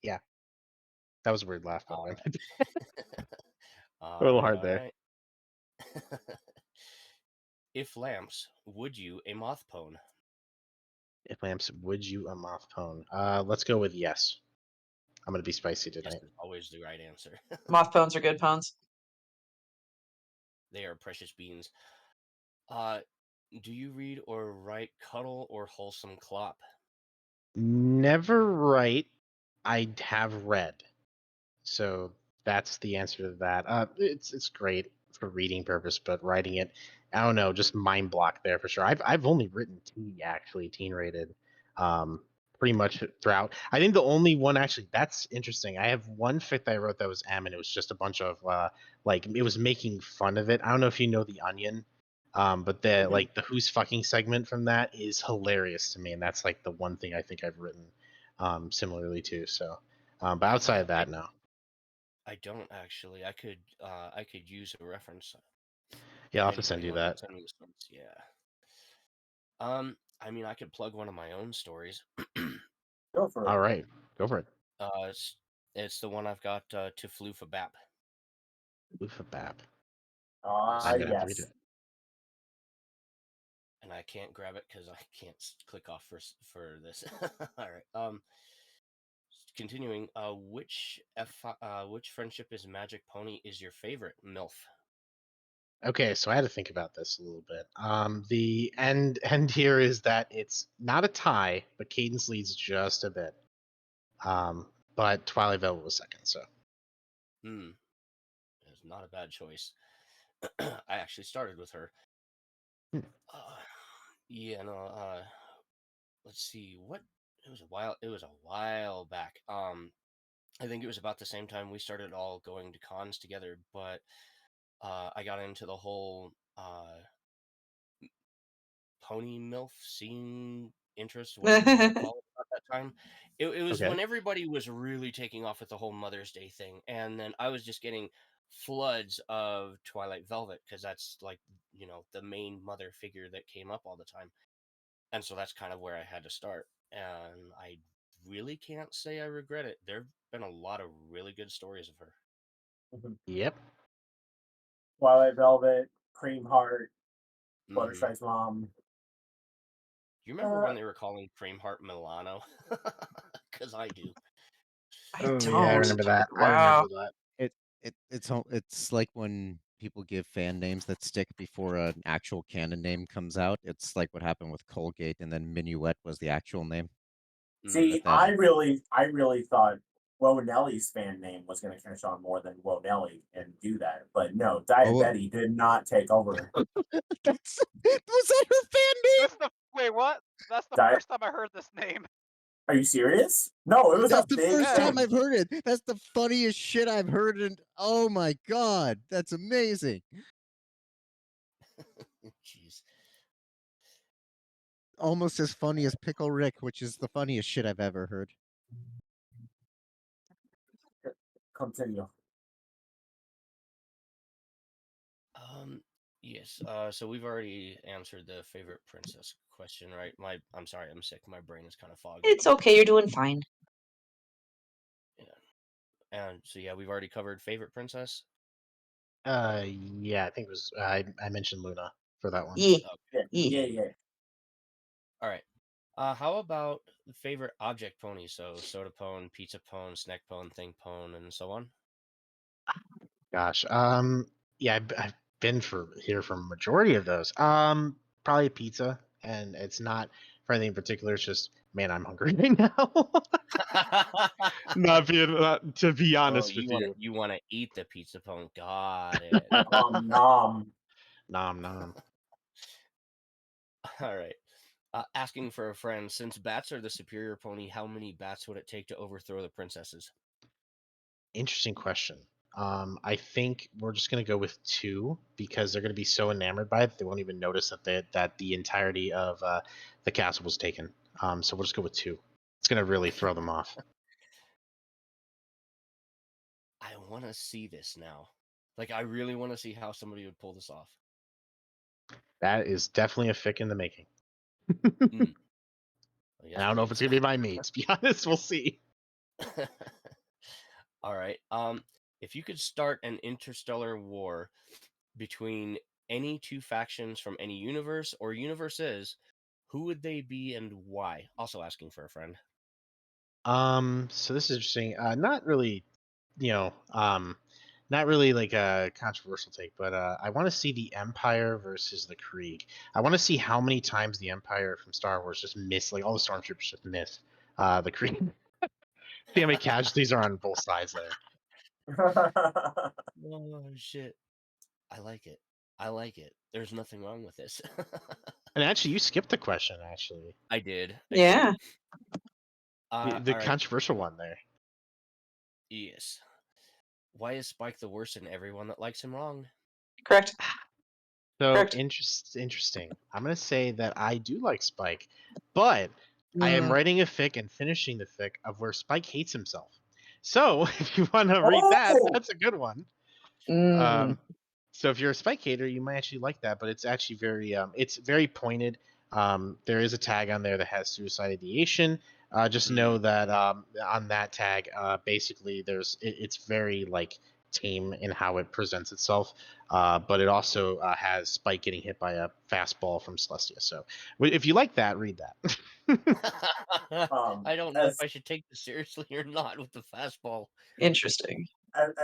Yeah, that was a weird laugh, by the way. Alright. A little hard there. Alright. If lamps, would you a moth pone? If lamps, would you a moth pone? Let's go with yes. I'm gonna be spicy Yes tonight. is always the right answer. Moth pones are good pones. They are precious beans. Do you read or write cuddle or wholesome clop? Never write. I have read. So that's the answer to that. It's great for reading purpose, but writing it, I don't know, just mind block there for sure. I've only written teen rated, pretty much throughout. I think the only one actually that's interesting. I have one fic that I wrote that was M, and it was just a bunch of like it was making fun of it. I don't know if you know The Onion, but the like the who's fucking segment from that is hilarious to me, and that's like the one thing I think I've written similarly to. So, but outside of that, no. I don't actually. I could use a reference. Yeah, I'll If have to send anybody you wants that. to send me the source, yeah. I mean, I could plug one of my own stories. Go for it. All right, go for it. It's the one I've got to Floofa Bap. Lufa Bap. Ah, I'm gonna have to read yes. it. And I can't grab it because I can't click off for this. All right. Continuing. Which friendship is magic pony is your favorite? MILF. Okay, so I had to think about this a little bit. The end here is that it's not a tie, but Cadence leads just a bit. But Twilight Velvet was second, so It's not a bad choice. I actually started with her. Hmm. Yeah, no. Let's see. What it was a while. It was a while back. I think it was about the same time we started all going to cons together. But I got into the whole pony MILF scene interest, whatever you want to call it, at that time. It was Okay. when everybody was really taking off with the whole Mother's Day thing, and then I was just getting floods of Twilight Velvet because that's like the main mother figure that came up all the time, and so that's kind of where I had to start. And I really can't say I regret it. There've been a lot of really good stories of her. Yep. Twilight Velvet, Cream Heart, Mm-hmm. Fluttershy's mom. You remember when they were calling Creamheart Milano? Because I do. I Oh don't. yeah, I remember that. I Wow. remember that. It's like when people give fan names that stick before an actual canon name comes out. It's like what happened with Colgate, and then Minuet was the actual name. See, But then, I really thought Wonelli's fan name was going to catch on more than Wonelli and do that, but no, Diabetti did not take over. was that her fan name? Wait, what? That's the first time I heard this name. Are you serious? No, it was That's a the big first thing. time I've heard it. That's the funniest shit I've heard. And oh my god, that's amazing. Jeez. Almost as funny as Pickle Rick, which is the funniest shit I've ever heard. Continue. Yes. So we've already answered the favorite princess question, right? I'm sorry, I'm sick. My brain is kind of foggy. It's okay. You're doing fine. Yeah. And so yeah, we've already covered favorite princess. Yeah, I think it was I mentioned Luna for that one. Yeah. Okay. Yeah. All right. How about the favorite object pony? So soda pone, pizza pone, snack pone, thing pone, and so on. Gosh. Yeah, I've been here for a majority of those. Probably pizza, and it's not for anything in particular. It's just, man, I'm hungry right now. Not to be honest with you. You want to eat the pizza pone? Got it. Nom. Nom nom. All right. Asking for a friend. Since bats are the superior pony, how many bats would it take to overthrow the princesses? Interesting question. I think we're just gonna go with 2 because they're gonna be so enamored by it they won't even notice that the entirety of the castle was taken. So we'll just go with 2. It's gonna really throw them off. I want to see this now. Like, I really want to see how somebody would pull this off. That is definitely a fic in the making. Yes, And I don't know if it's gonna be by me. To be honest, we'll see. All right. If you could start an interstellar war between any two factions from any universe or universes, who would they be and why? Also asking for a friend. So this is interesting. Not really, not really like a controversial take, but I want to see the Empire versus the Krieg. I want to see how many times the Empire from Star Wars just miss, like all the stormtroopers just miss the Krieg. See how many casualties are on both sides there. Oh shit! I like it. I like it. There's nothing wrong with this. And actually, you skipped the question. Actually, I did. Yeah. the All right. controversial one there. Yes. Why is Spike the worst and everyone that likes him wrong? Correct. So Correct. interesting. I'm gonna say that I do like Spike, but I am Mm. writing a fic and finishing the fic of where Spike hates himself. So if you want to read that, Oh! that's a good one. Mm. So if you're a Spike hater, you might actually like that, but it's actually it's very pointed. There is a tag on there that has suicide ideation. Just know that on that tag, basically it's very like tame in how it presents itself, but it also has Spike getting hit by a fastball from Celestia. So if you like that, read that. I don't know if As I should take this seriously or not with the fastball. Interesting.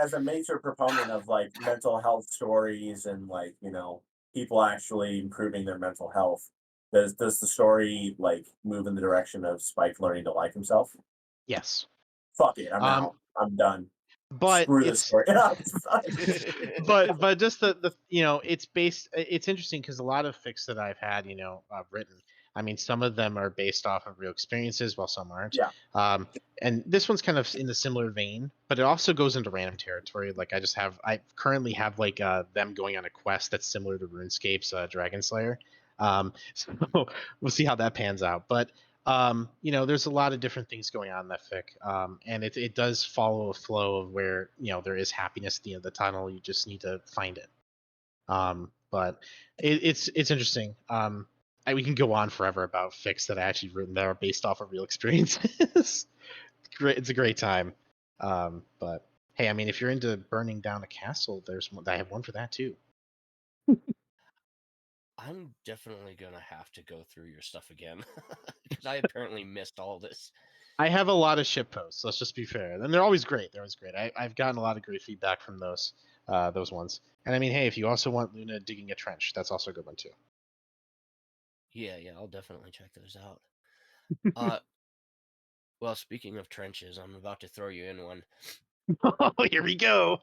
as a major proponent of like mental health stories and like people actually improving their mental health, does the story like move in the direction of Spike learning to like himself? Yes, Fuck it, I'm out. I'm done. but Screw this it's story. but just the it's interesting because a lot of fics that I've had written, I mean, some of them are based off of real experiences while some aren't. Yeah. And this one's kind of in a similar vein, but it also goes into random territory. Like I currently have like them going on a quest that's similar to RuneScape's Dragon Slayer. So we'll see how that pans out. But there's a lot of different things going on in that fic, and it does follow a flow of where there is happiness at the end of the tunnel. You just need to find it. But it's interesting. We can go on forever about fics that I actually written that are based off of real experiences. It's a great time. But hey, I mean, if you're into burning down a castle, I have one for that too. I'm definitely gonna have to go through your stuff again because I apparently missed all this. I have a lot of ship posts. Let's just be fair, and they're always great. They're always great. I've gotten a lot of great feedback from those ones. And I mean, hey, if you also want Luna digging a trench, that's also a good one too. Yeah, I'll definitely check those out. Well, speaking of trenches, I'm about to throw you in one. Oh, here we go.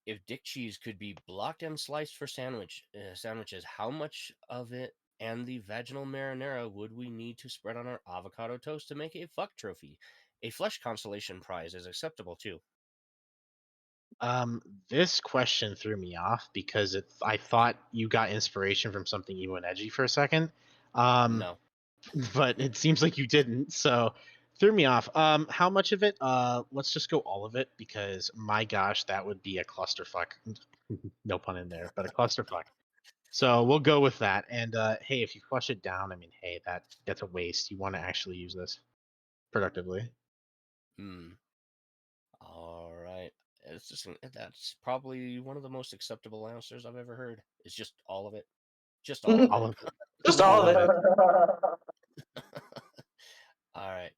If dick cheese could be blocked and sliced for sandwiches, how much of it and the vaginal marinara would we need to spread on our avocado toast to make a fuck trophy? A flesh consolation prize is acceptable too. This question threw me off because I thought you got inspiration from something emo and edgy for a second. No. But it seems like you didn't, so threw me off. How much of it? Let's just go all of it because my gosh, that would be a clusterfuck. No pun in there, but a clusterfuck. So we'll go with that. And hey, if you flush it down, I mean, hey, that's a waste. You want to actually use this productively. All right. That's probably one of the most acceptable answers I've ever heard. It's just all of it. Just all of All it. of it. Just all of it. All right.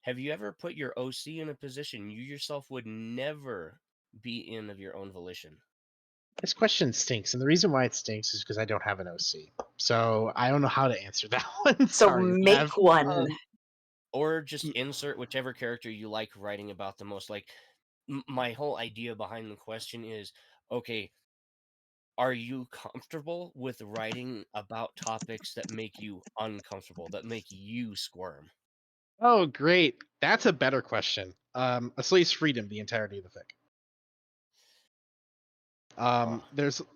Have you ever put your OC in a position you yourself would never be in of your own volition? This question stinks, and the reason why it stinks is because I don't have an OC. So I don't know how to answer that one. So Sorry, make Nev. one. Or just insert whichever character you like writing about the most. Like, my whole idea behind the question is, okay, are you comfortable with writing about topics that make you uncomfortable, that make you squirm? Oh, great. That's a better question. A slave's freedom, the entirety of the fic.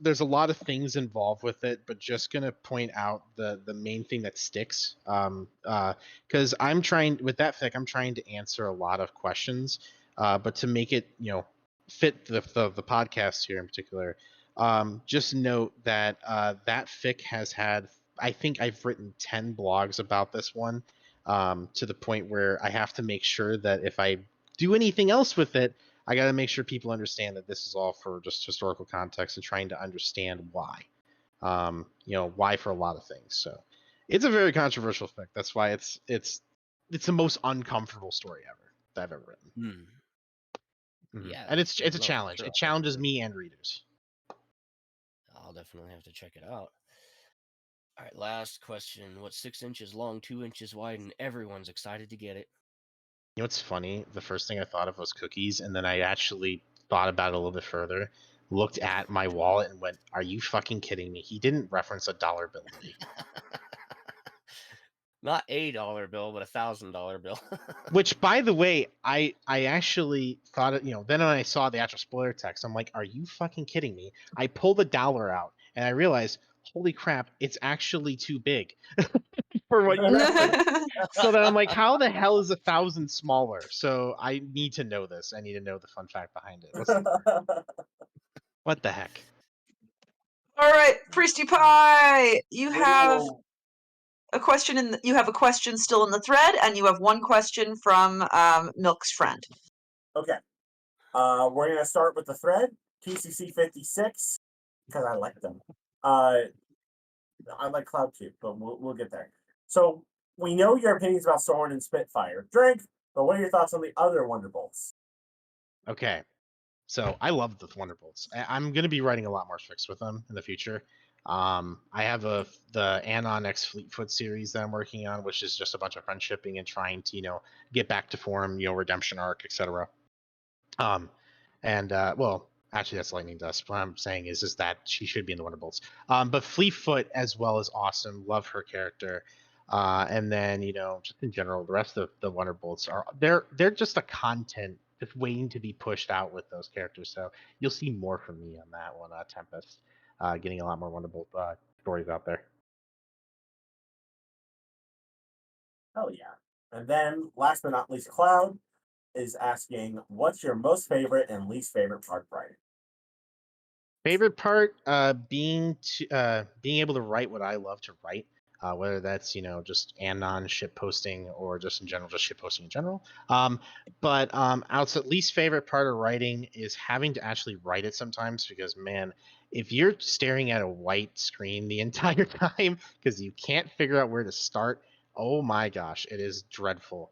There's a lot of things involved with it, but just gonna point out the main thing that sticks. Because I'm trying with that fic, I'm trying to answer a lot of questions, but to make it fit the podcast here in particular, just note that that fic has had, I think I've written 10 blogs about this one, to the point where I have to make sure that if I do anything else with it, I got to make sure people understand that this is all for just historical context and trying to understand why. Why for a lot of things. So it's a very controversial fic. That's why it's the most uncomfortable story ever that I've ever written. Yeah, and it's a no, challenge. sure, It challenges me and readers. I'll definitely have to check it out. All right, last question. What's 6 inches long, 2 inches wide, and everyone's excited to get it? You know what's funny? The first thing I thought of was cookies, and then I actually thought about it a little bit further, looked at my wallet, and went, "Are you fucking kidding me?" He didn't reference a dollar bill to me. Not $1 bill, but $1,000 bill. Which, by the way, I actually thought it. Then when I saw the actual spoiler text, I'm like, "Are you fucking kidding me?" I pulled the dollar out, and I realized, holy crap, it's actually too big for what you referenced. So then I'm like, how the hell is 1,000 smaller? So I need to know this. I need to know the fun fact behind it. What the heck? All right, Priesty Pie, you We have will- a question you have a question still in the thread, and you have one question from Milk's friend. Okay. We're gonna start with the thread, TCC 56, because I like them. I like Cloud too, but we'll get there. So we know your opinions about Soaring and Spitfire. Drink, but what are your thoughts on the other Wonderbolts? Okay. So I love the Wonderbolts. I'm going to be writing a lot more fics with them in the future. I have the Anon X Fleetfoot series that I'm working on, which is just a bunch of friendshipping and trying to get back to form, redemption arc, etc. Well, actually that's Lightning Dust. What I'm saying is that she should be in the Wonderbolts. But Fleetfoot as well is awesome. Love her character. And then just in general, the rest of the Wonderbolts they're just a content just waiting to be pushed out with those characters. So you'll see more from me on that one. Tempest, getting a lot more Wonderbolt stories out there. Oh yeah. And then last but not least, Cloud is asking, what's your most favorite and least favorite part of writing? Favorite part, being able to write what I love to write, whether that's just anon ship posting or just in general, just ship posting in general. But outside, least favorite part of writing is having to actually write it sometimes, because man, if you're staring at a white screen the entire time because you can't figure out where to start, oh my gosh, it is dreadful.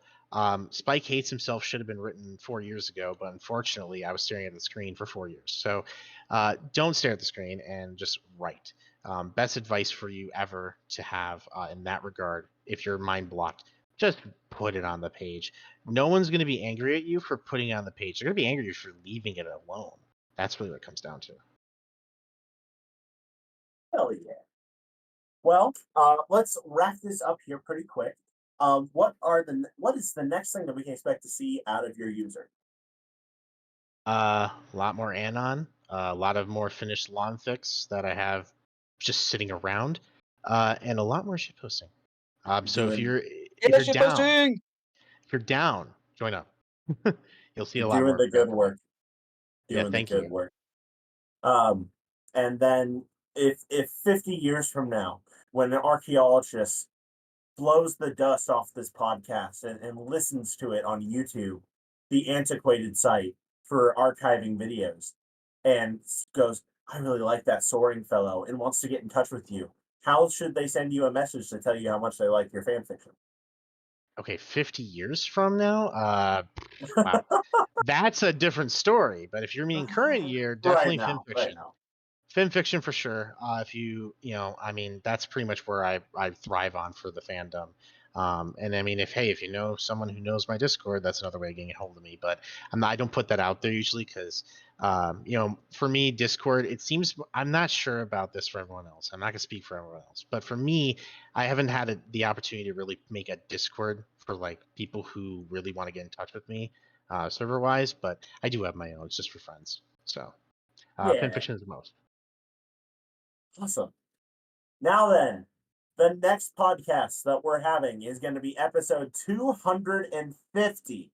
Spike Hates Himself should have been written 4 years ago, but unfortunately, I was staring at the screen for 4 years. So don't stare at the screen and just write. Best advice for you ever to have in that regard. If you're mind blocked, just put it on the page. No one's going to be angry at you for putting it on the page. They're going to be angry at you for leaving it alone. That's really what it comes down to. Hell yeah. Well, let's wrap this up here pretty quick. What is the next thing that we can expect to see out of your user? A lot more Anon, a lot of more finished lawn fix that I have just sitting around, and a lot more shit posting. So if you're down, join up. You'll see a lot doing more. the good work. Yeah, Doing the thank good you. work. And then if 50 years from now, when an archaeologist blows the dust off this podcast and listens to it on YouTube, the antiquated site for archiving videos, and goes, I really like that Soaring fellow and wants to get in touch with you, how should they send you a message to tell you how much they like your fan fiction? Okay, 50 years from now? Wow. That's a different story. But if you're meaning current year, definitely Right fiction. now. Fan fiction for sure. If I mean, that's pretty much where I thrive on for the fandom. And I mean, if you know someone who knows my Discord, that's another way of getting a hold of me. But I don't put that out there usually because, for me, Discord, it seems, I'm not sure about this for everyone else. I'm not gonna speak for everyone else, but for me, I haven't had the opportunity to really make a Discord for like people who really want to get in touch with me, server wise. But I do have my own. It's just for friends. So fan Yeah, fiction is the most. awesome. Now then, the next podcast that we're having is going to be episode 250.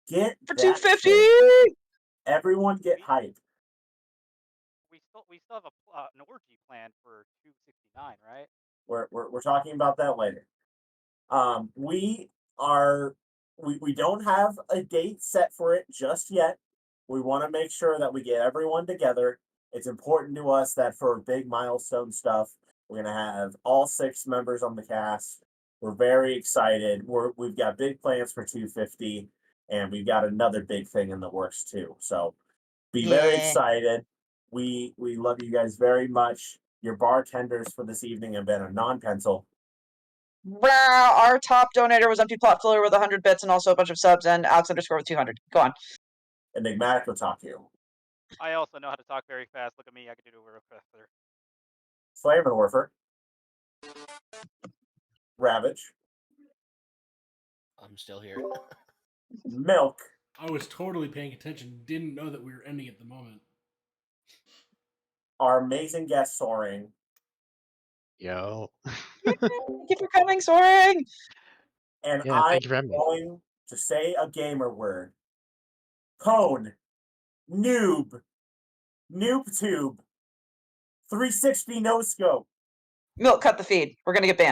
Get For that 250. shit. Everyone get hype. We still have an orgy planned for 269, right? We're talking about that later. We don't have a date set for it just yet. We want to make sure that we get everyone together. It's important to us that for big milestone stuff, we're going to have all 6 members on the cast. We're very excited. We've got big plans for 250, and we've got another big thing in the works too. So be very excited. We love you guys very much. Your bartenders for this evening have been a non-pencil. Our top donator was Empty Plot Filler with 100 bits and also a bunch of subs, and Alex underscore with 200. Go on. Enigmatic Otaku. I also know how to talk very fast. Look at me, I can do it real faster. Flavorwerfer. Ravage. I'm still here. Milk. I was totally paying attention. Didn't know that we were ending at the moment. Our amazing guest, Soaring. Yo. Thank you for coming, Soaring. And Yeah, I'm thank you for having me. going to say a gamer word. Cone. Noob. Noob tube. 360 no scope. Milk, cut the feed. We're going to get banned.